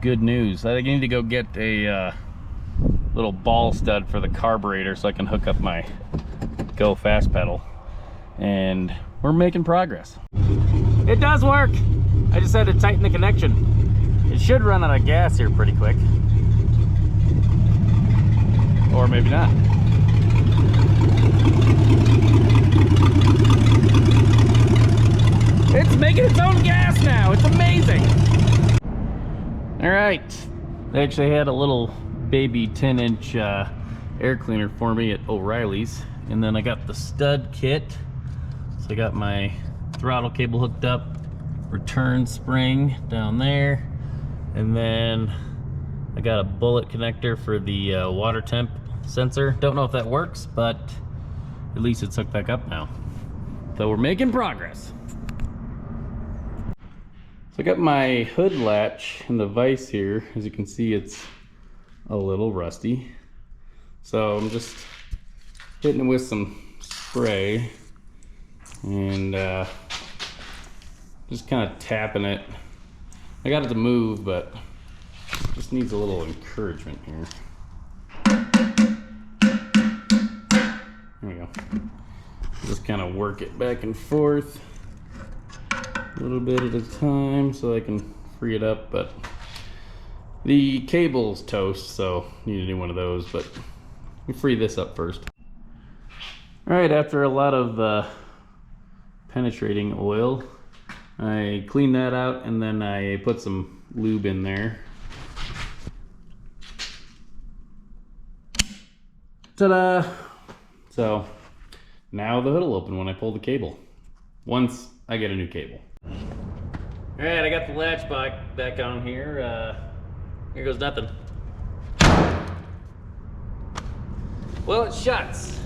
good news. I think I need to go get a little ball stud for the carburetor so I can hook up my go fast pedal. And we're making progress. It does work. I just had to tighten the connection. It should run out of gas here pretty quick. Or maybe not. It's making its own gas now. It's amazing. All right. They actually had a little baby 10-inch air cleaner for me at O'Reilly's. And then I got the stud kit. So I got my throttle cable hooked up, return spring down there, And then I got a bullet connector for the water temp sensor. Don't know if that works, but at least it's hooked back up now. So we're making progress. So I got my hood latch and the vise here. As you can see, it's a little rusty. So I'm just hitting it with some spray and just kind of tapping it. I got it to move, but it just needs a little encouragement here. There we go. Just kind of work it back and forth a little bit at a time so I can free it up, but the cable's toast, so need to do one of those, but we free this up first. All right, after a lot of penetrating oil, I cleaned that out and then I put some lube in there. Ta-da! So now the hood will open when I pull the cable, once I get a new cable. All right, I got the latch back on here. Here goes nothing. Well, it shuts.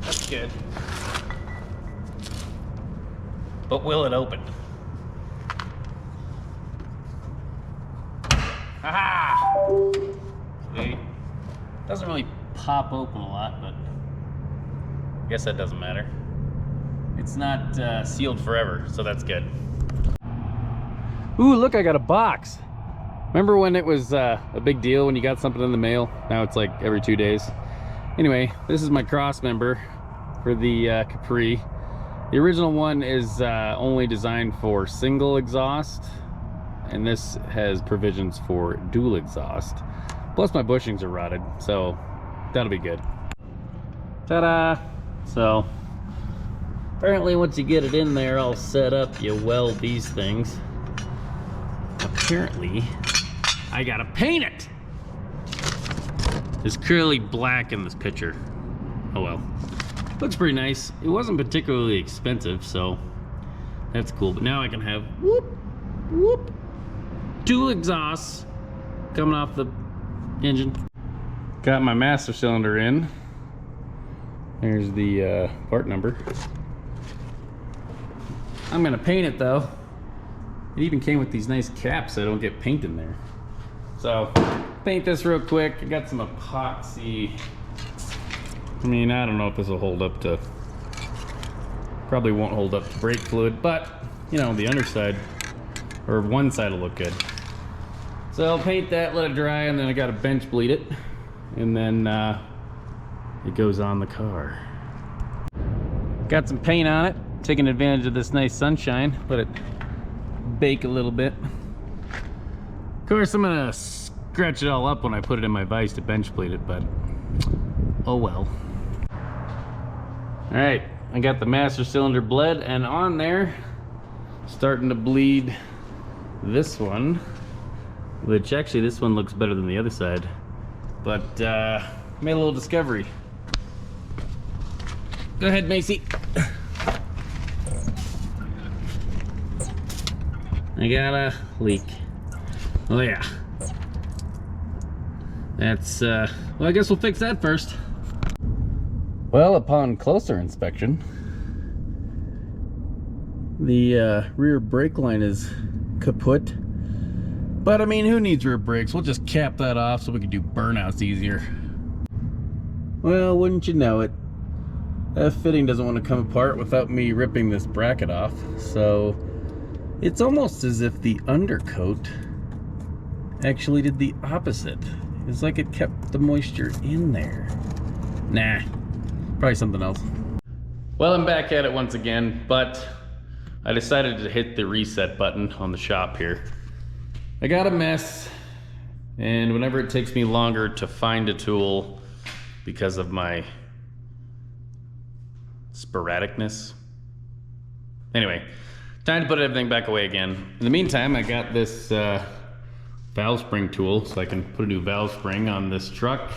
That's good. But will it open? Haha! Sweet. Doesn't really pop open a lot, but I guess that doesn't matter. It's not sealed forever, so that's good. Ooh, look, I got a box. Remember when it was a big deal when you got something in the mail? Now it's like every 2 days. Anyway, this is my cross member for the Capri. The original one is only designed for single exhaust, and this has provisions for dual exhaust. Plus my bushings are rotted, so that'll be good. Ta-da! So apparently once you get it in there all set up, you weld these things. Apparently I gotta paint it. It's clearly black in this picture. Oh well. Looks pretty nice. It wasn't particularly expensive, so that's cool. But now I can have whoop, whoop, dual exhausts coming off the engine. Got my master cylinder in. There's the part number. I'm gonna paint it though. It even came with these nice caps so I don't get paint in there. So, paint this real quick. I got some epoxy. I mean, I don't know if this will hold up to, probably won't hold up to brake fluid, but you know, the underside or one side will look good. So I'll paint that, let it dry, and then I gotta bench bleed it, and then it goes on the car. Got some paint on it, taking advantage of this nice sunshine, let it bake a little bit. Of course, I'm gonna scratch it all up when I put it in my vise to bench bleed it, but oh well. All right, I got the master cylinder bled, and on there, starting to bleed this one, which actually this one looks better than the other side, but made a little discovery. Go ahead, Macy. I got a leak. Oh yeah. That's, well, I guess we'll fix that first. Well, upon closer inspection, the rear brake line is kaput. But I mean, who needs rear brakes? We'll just cap that off so we can do burnouts easier. Well, wouldn't you know it, that fitting doesn't want to come apart without me ripping this bracket off. So it's almost as if the undercoat actually did the opposite. It's like it kept the moisture in there. Nah, probably something else. Well, I'm back at it once again, but I decided to hit the reset button on the shop here. I got a mess, and whenever it takes me longer to find a tool because of my sporadicness. Anyway, time to put everything back away again. In the meantime, I got this valve spring tool, so I can put a new valve spring on this truck.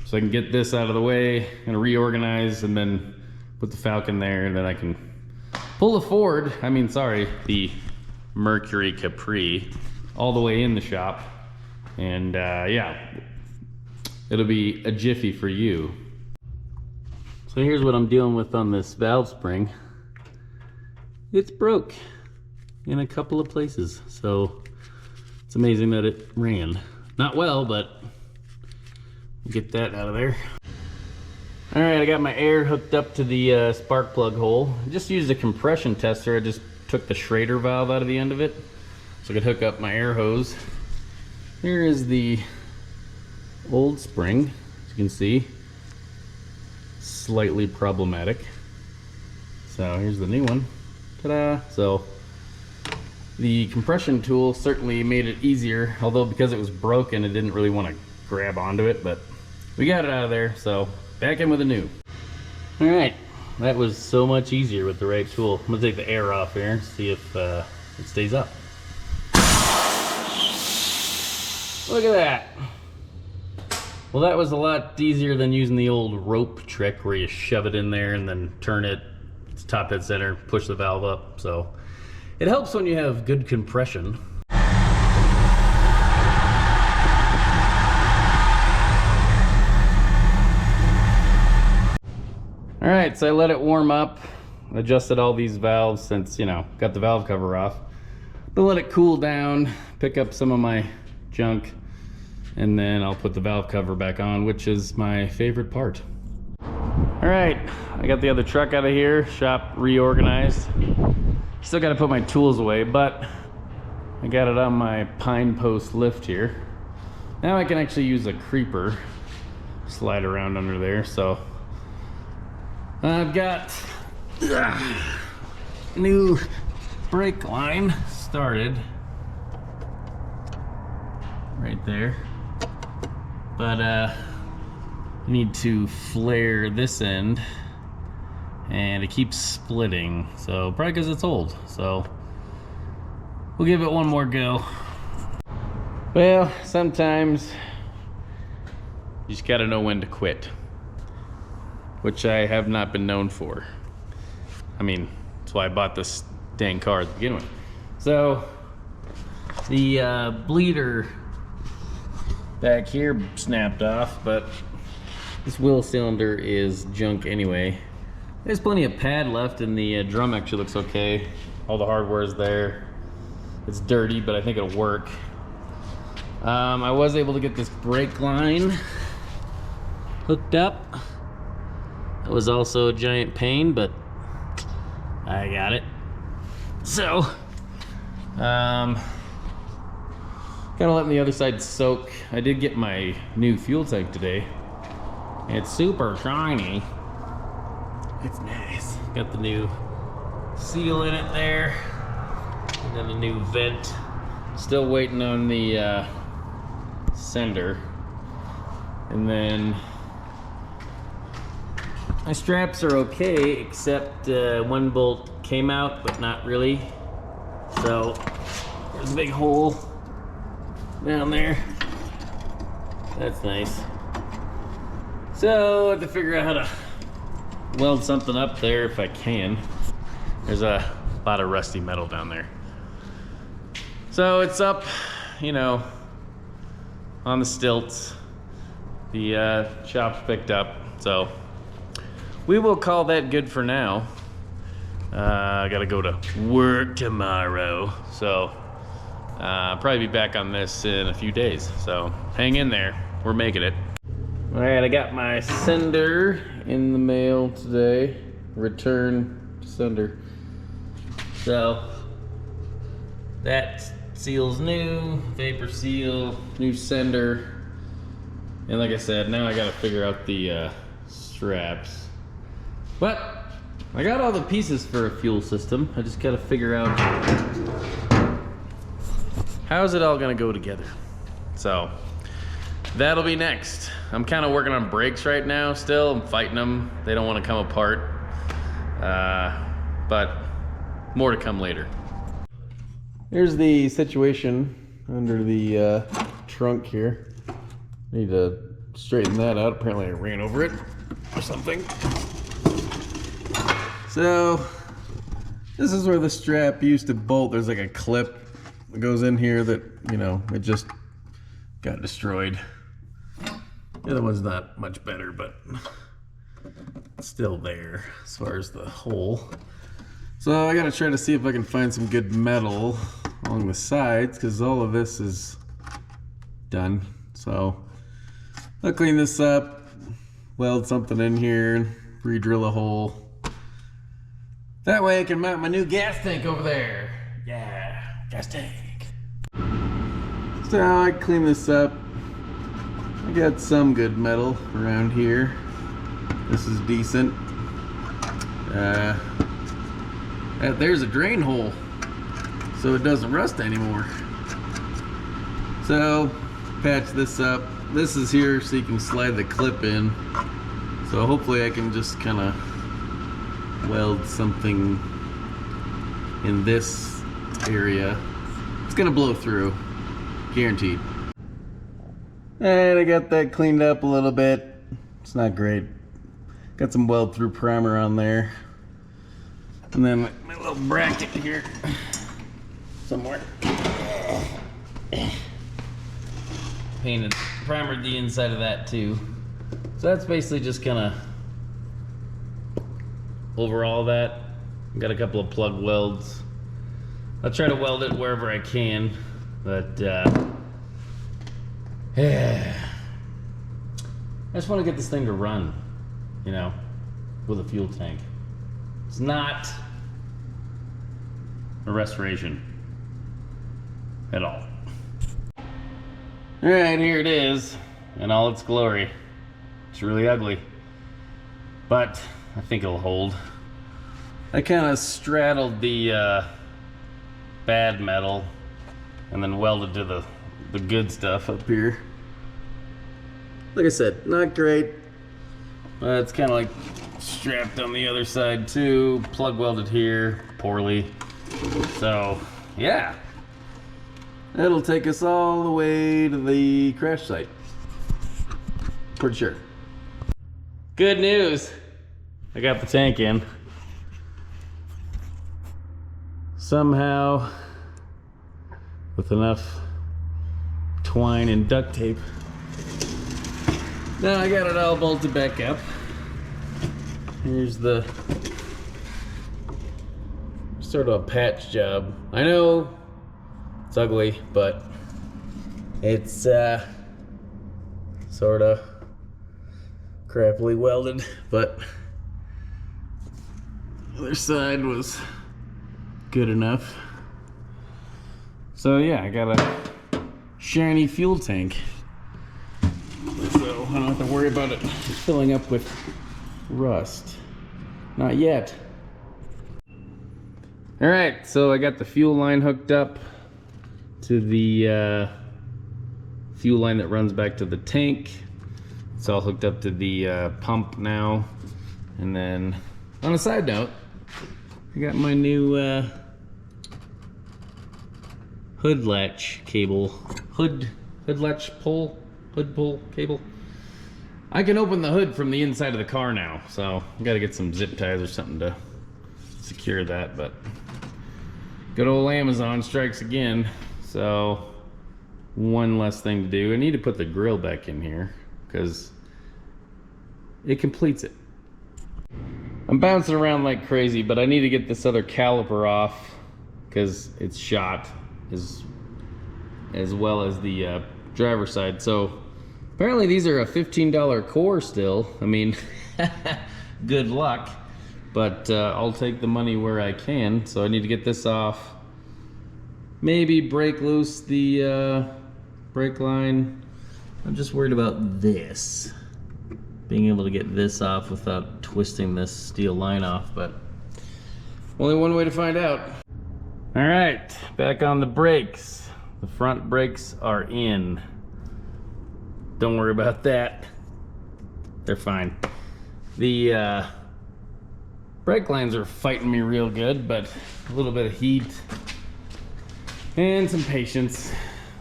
So I can get this out of the way and reorganize, and then put the Falcon there, and then I can pull the Mercury Capri all the way in the shop. And yeah, it'll be a jiffy for you. So here's what I'm dealing with on this valve spring. It's broke in a couple of places, so it's amazing that it ran. Not well, but we'll get that out of there. All right, I got my air hooked up to the spark plug hole. I just used a compression tester. I just took the Schrader valve out of the end of it so I could hook up my air hose. Here is the old spring, as you can see. Slightly problematic. So here's the new one. Ta-da! So the compression tool certainly made it easier, although because it was broken, it didn't really want to grab onto it, but we got it out of there, so back in with a new. All right, that was so much easier with the right tool. I'm gonna take the air off here and see if it stays up. Look at that. Well, that was a lot easier than using the old rope trick where you shove it in there and then turn it, it's top dead center, push the valve up. So it helps when you have good compression. All right, so I let it warm up, adjusted all these valves since, you know, got the valve cover off. But let it cool down, pick up some of my junk, and then I'll put the valve cover back on, which is my favorite part. All right, I got the other truck out of here, shop reorganized. Still gotta put my tools away, but I got it on my pine post lift here. Now I can actually use a creeper, slide around under there. So I've got new brake line started right there, but I need to flare this end and it keeps splitting, so probably because it's old. So we'll give it one more go. Well, sometimes you just gotta know when to quit, which I have not been known for. I mean, that's why I bought this dang car to begin with. So the bleeder back here snapped off, but this wheel cylinder is junk anyway. There's plenty of pad left, and the drum actually looks okay. All the hardware is there. It's dirty, but I think it'll work. I was able to get this brake line hooked up. It was also a giant pain, but I got it. So, gotta let the other side soak. I did get my new fuel tank today. It's super shiny. It's nice. Got the new seal in it there, and then a new vent. Still waiting on the sender, and then my straps are okay, except one bolt came out, but not really. So there's a big hole down there. That's nice. So I have to figure out how to weld something up there if I can. There's a lot of rusty metal down there. So it's up, you know, on the stilts. The shop's picked up, so we will call that good for now. I gotta go to work tomorrow, so probably be back on this in a few days. So hang in there, we're making it. All right, I got my sender in the mail today. Return sender. So that seal's new, vapor seal, new sender. And like I said, now I gotta figure out the straps. But I got all the pieces for a fuel system. I just gotta figure out how's it all gonna go together. So that'll be next. I'm kind of working on brakes right now still. I'm fighting them. They don't want to come apart. But more to come later. Here's the situation under the trunk here. Need to straighten that out. Apparently I ran over it or something. So this is where the strap used to bolt. There's like a clip goes in here that, you know, it just got destroyed. The other one's not much better, but it's still there as far as the hole. So I gotta try to see if I can find some good metal along the sides, because all of this is done. So I'll clean this up, weld something in here, re-drill a hole. That way I can mount my new gas tank over there. Yeah, gas tank. So I clean this up. I got some good metal around here. This is decent. There's a drain hole, so it doesn't rust anymore. So patch this up. This is here so you can slide the clip in. So hopefully I can just kind of weld something in this area. It's gonna blow through, guaranteed. And I got that cleaned up a little bit. It's not great. Got some weld through primer on there. And then my little bracket here somewhere. Painted, primered the inside of that too. So that's basically just gonna overall that. Got a couple of plug welds. I'll try to weld it wherever I can, but I just want to get this thing to run, you know, with a fuel tank. It's not a restoration at all. All right, here it is in all its glory. It's really ugly, but I think it'll hold. I kind of straddled the bad metal and then welded to the good stuff up here. Like I said, not great. It's kind of like strapped on the other side too. Plug welded here, poorly. So, yeah. It'll take us all the way to the crash site. Pretty sure. Good news. I got the tank in. Somehow, with enough twine and duct tape. Now I got it all bolted back up. Here's the sort of a patch job. I know it's ugly, but it's sort of crappily welded, but the other side was good enough. So yeah, I got a shiny fuel tank, so I don't have to worry about it filling up with rust. Not yet. All right, so I got the fuel line hooked up to the fuel line that runs back to the tank. It's all hooked up to the pump now. And then on a side note, I got my new hood latch cable, hood latch pull cable. I can open the hood from the inside of the car now, so I gotta get some zip ties or something to secure that, but good old Amazon strikes again. So one less thing to do. I need to put the grill back in here because it completes it. I'm bouncing around like crazy, but I need to get this other caliper off because it's shot as well as the driver's side. So apparently these are a $15 core still. I mean, good luck, but I'll take the money where I can. So I need to get this off. Maybe break loose the brake line. I'm just worried about this. Being able to get this off without twisting this steel line off, but only one way to find out. All right, back on the brakes. The front brakes are in. Don't worry about that. They're fine. The brake lines are fighting me real good, but a little bit of heat and some patience,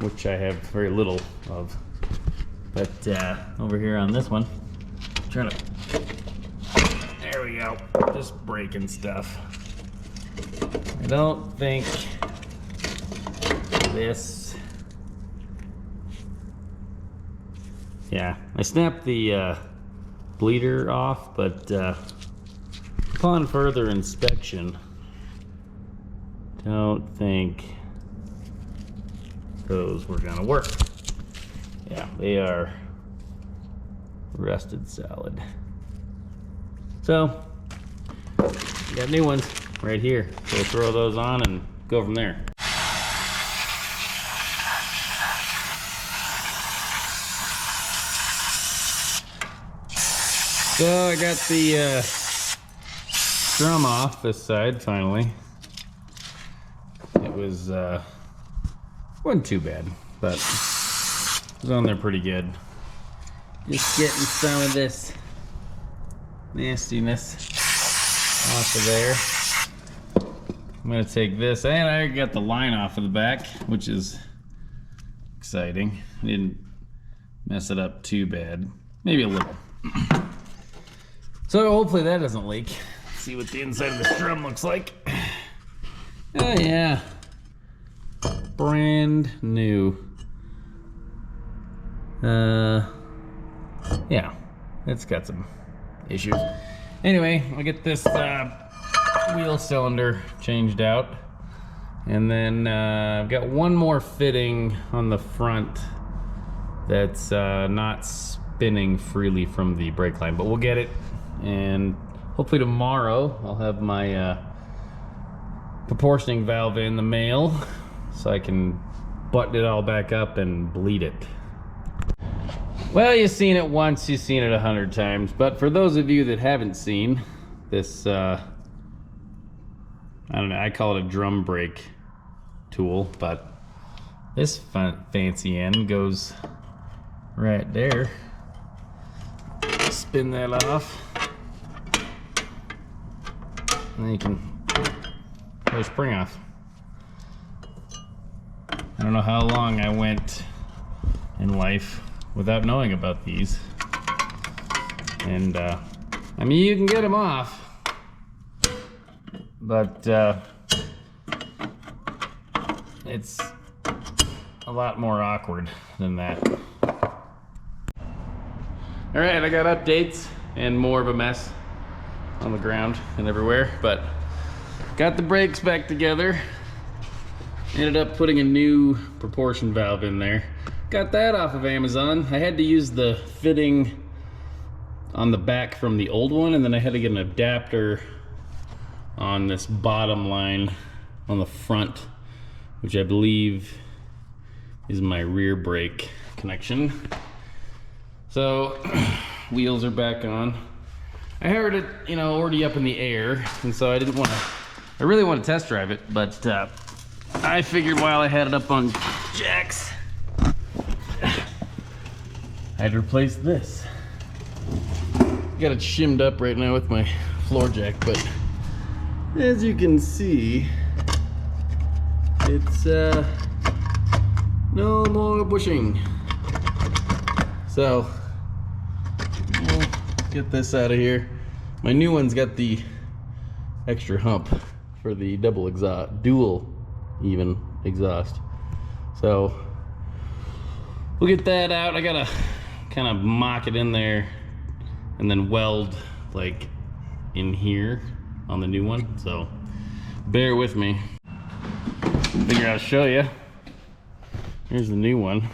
which I have very little of. But over here on this one, trying to, there we go, just breaking stuff. I don't think this. Yeah, I snapped the bleeder off, but upon further inspection, don't think those were gonna work. Yeah, they are rusted solid. So, got new ones right here. So we'll throw those on and go from there. So I got the drum off this side finally. It was wasn't too bad, but it was on there pretty good. Just getting some of this nastiness off of there. I'm gonna take this, and I got the line off of the back, which is exciting. I didn't mess it up too bad, maybe a little. So hopefully that doesn't leak. Let's see what the inside of this drum looks like. Oh yeah, brand new. Yeah, it's got some issues. Anyway, I'll get this wheel cylinder changed out, and then I've got one more fitting on the front that's not spinning freely from the brake line, but we'll get it, and hopefully tomorrow I'll have my proportioning valve in the mail so I can button it all back up and bleed it. Well, you've seen it once, you've seen it 100 times, but for those of you that haven't seen this, I don't know, I call it a drum brake tool, but this fancy end goes right there. Spin that off, and then you can pull the spring off. I don't know how long I went in life without knowing about these, and I mean, you can get them off, but it's a lot more awkward than that. All right, I got updates and more of a mess on the ground and everywhere, but got the brakes back together. Ended up putting a new proportion valve in there. Got that off of Amazon. I had to use the fitting on the back from the old one, and then I had to get an adapter on this bottom line on the front, which I believe is my rear brake connection. So wheels are back on. I heard it, you know, already up in the air, and so I really want to test drive it, but I figured while I had it up on jacks, I'd replace this. Got it shimmed up right now with my floor jack, but as you can see, it's no more bushing. So we'll get this out of here. My new one's got the extra hump for the dual exhaust. So we'll get that out. I gotta kind of mock it in there and then weld like in here on the new one. So bear with me. Figure I'll show you. Here's the new one.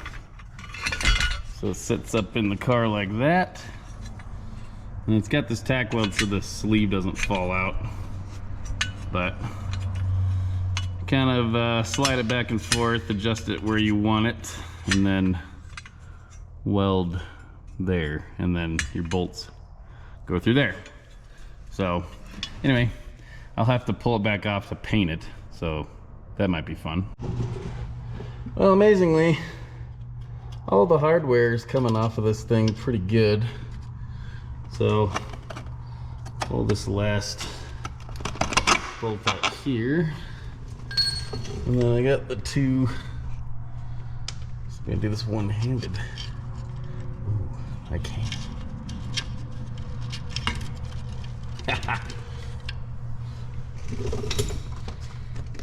So it sits up in the car like that. And it's got this tack weld so the sleeve doesn't fall out. But kind of slide it back and forth, adjust it where you want it, and then weld there, and then your bolts go through there. So anyway, I'll have to pull it back off to paint it, so that might be fun. Well, amazingly, all the hardware is coming off of this thing pretty good. So pull this last bolt out here, and then I got the two. I'm gonna do this one-handed. Ooh, I can't.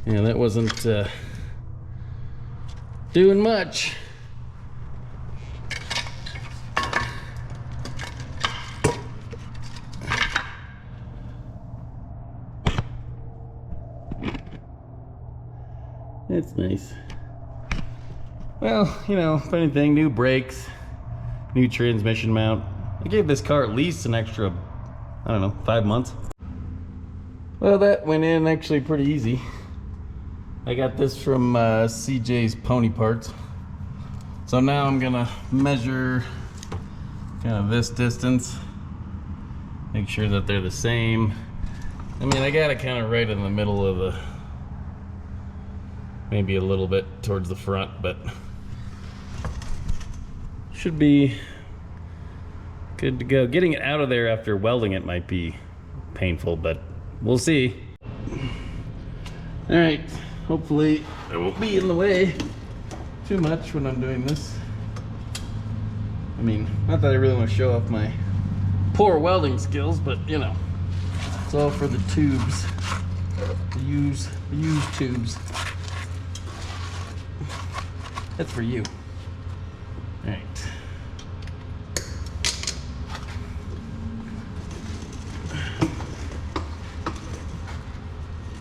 Yeah, that wasn't doing much. That's nice. Well, you know, if anything, new brakes, new transmission mount. I gave this car at least an extra, I don't know, 5 months. Well, that went in actually pretty easy. I got this from CJ's Pony Parts. So now I'm gonna measure kind of this distance, make sure that they're the same. I mean, I got it kind of right in the middle of the, maybe a little bit towards the front, but should be good to go. Getting it out of there after welding it might be painful, but we'll see. All right, hopefully it won't be in the way too much when I'm doing this. I mean, not that I really want to show off my poor welding skills, but you know, it's all for the tubes, the used tubes. That's for you. All right.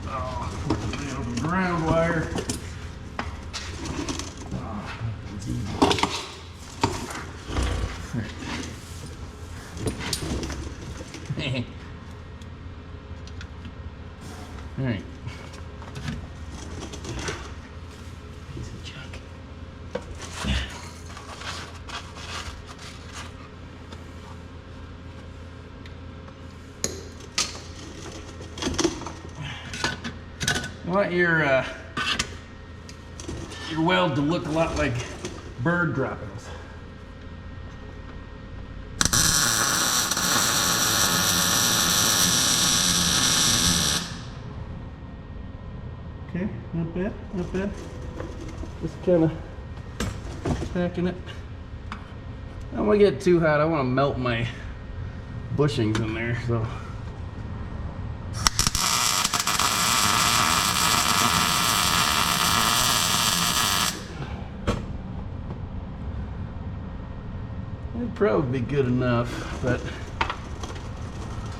Oh, the ground wire. Oh, it's easy. All right. All right. You want your weld to look a lot like bird droppings. Okay, not bad, not bad. Just kind of packing it. I don't want to get too hot. I want to melt my bushings in there, so. It'd probably be good enough, but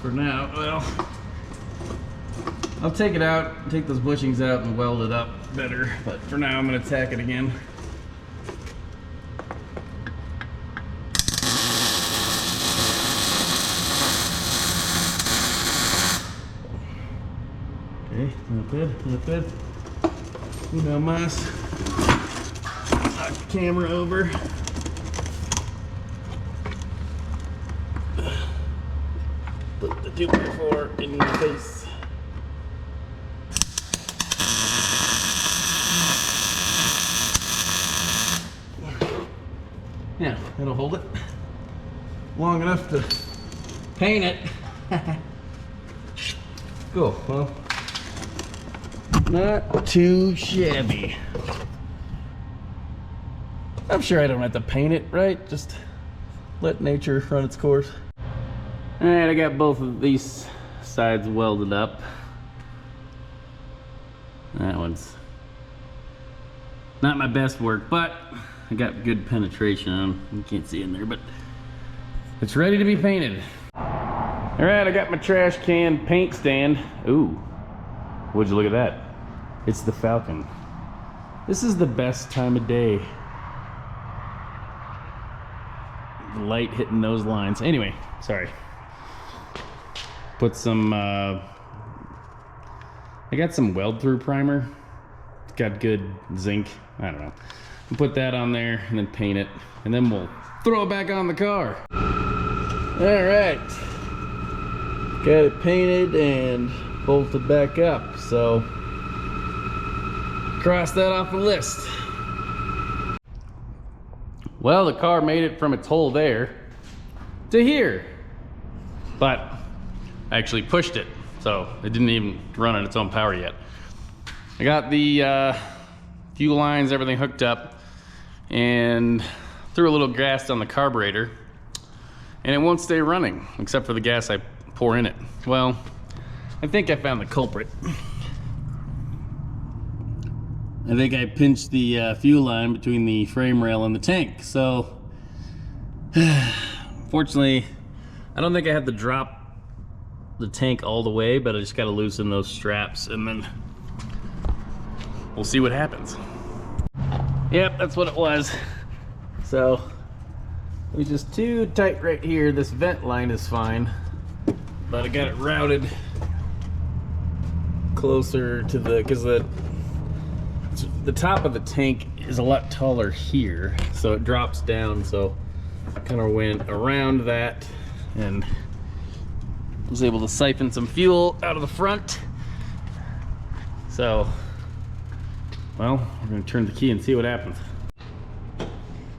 for now, well, I'll take it out, take those bushings out and weld it up better, but for now I'm going to tack it again. Okay, not bad, not bad. No mas. Knock the camera over. Put the 2x4 in your face. Yeah, that'll hold it long enough to paint it. Cool, well, not too shabby. I'm sure I don't have to paint it, right? Just let nature run its course. All right, I got both of these sides welded up. That one's not my best work, but I got good penetration on them. You can't see in there, but it's ready to be painted. All right, I got my trash can paint stand. Ooh, would you look at that? It's the Falcon. This is the best time of day. The light hitting those lines. Anyway, sorry. Put some, I got some weld through primer. It's got good zinc, I don't know. We'll put that on there and then paint it, and then we'll throw it back on the car. All right, got it painted and bolted back up, so cross that off the list. Well, the car made it from its hole there to here, but I actually pushed it, so it didn't even run on its own power yet. I got the fuel lines, everything hooked up, and threw a little gas on the carburetor, and it won't stay running except for the gas I pour in it. Well, I think I found the culprit. I think I pinched the fuel line between the frame rail and the tank. So, fortunately, I don't think I have to drop the tank all the way, but I just got to loosen those straps and then we'll see what happens. Yep, that's what it was. So, it was just too tight right here. This vent line is fine, but I got it routed closer to the, because the top of the tank is a lot taller here, so it drops down. So I kind of went around that and was able to siphon some fuel out of the front. So, well, we're gonna turn the key and see what happens.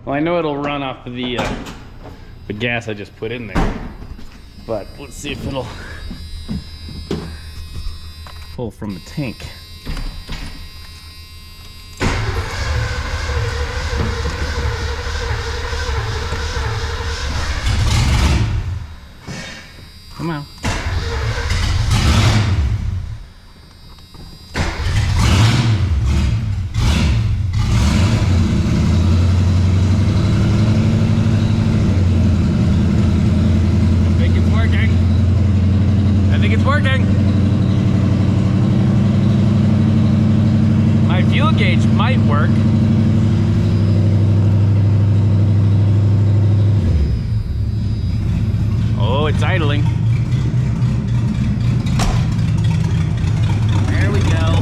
Well, I know it'll run off of the gas I just put in there, but let's see if it'll pull from the tank. Come on. I think it's working. I think it's working. My fuel gauge might work. Oh, it's idling. There we go.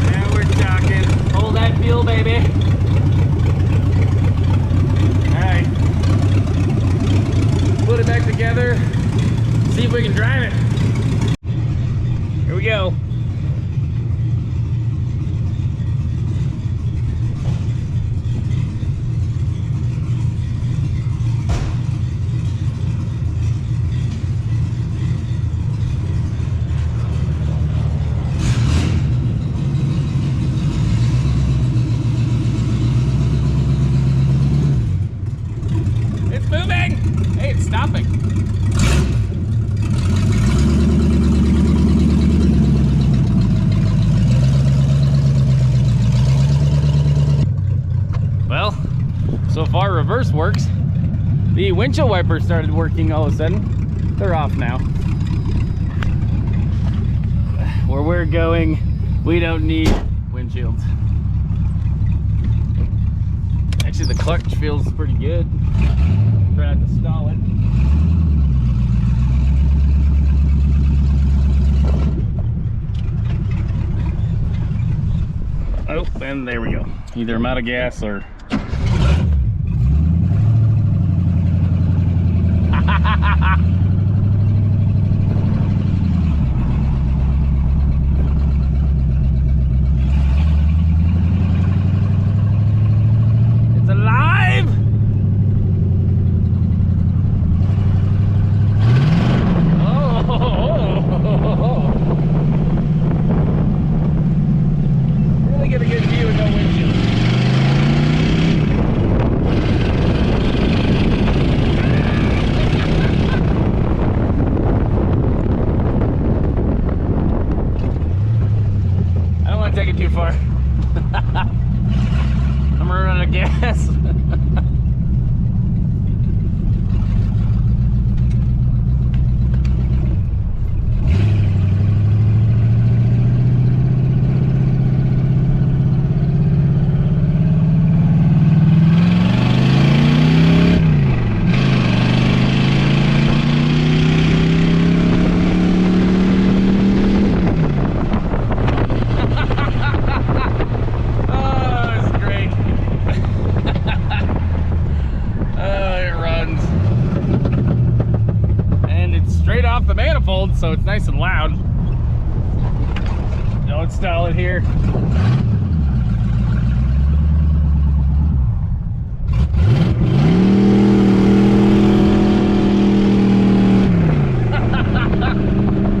Now we're talking. Hold that fuel, baby. Alright. Put it back together. See if we can drive it. Here we go. Stopping. Well, so far reverse works. The windshield wipers started working all of a sudden. They're off now. Where we're going, we don't need windshields. Actually, the clutch feels pretty good. Try not to stall it. Oh, and there we go. Either I'm out of gas or... It's alive! Really get a good view with no windshield. I don't want to take it too far. I'm running out of gas. Off the manifold, so it's nice and loud. Don't stall it here.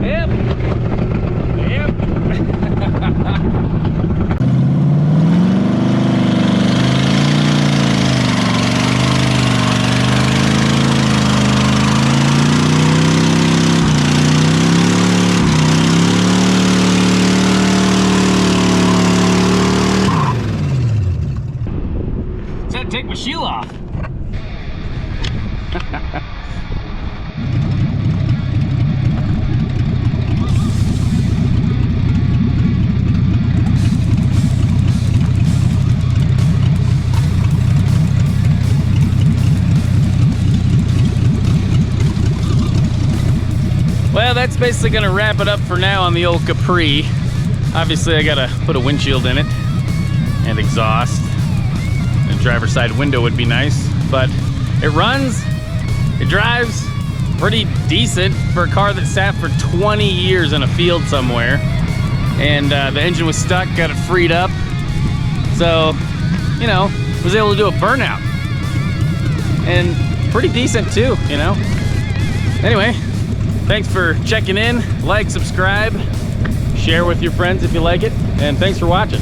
Yep. Just had to take my shoe off. Well, that's basically gonna wrap it up for now on the old Capri. Obviously, I gotta put a windshield in it and exhaust. And driver's side window would be nice, but it runs, it drives pretty decent for a car that sat for 20 years in a field somewhere. And the engine was stuck, got it freed up. So, you know, was able to do a burnout. And pretty decent too, you know. Anyway, thanks for checking in. Like, subscribe, share with your friends if you like it, and thanks for watching.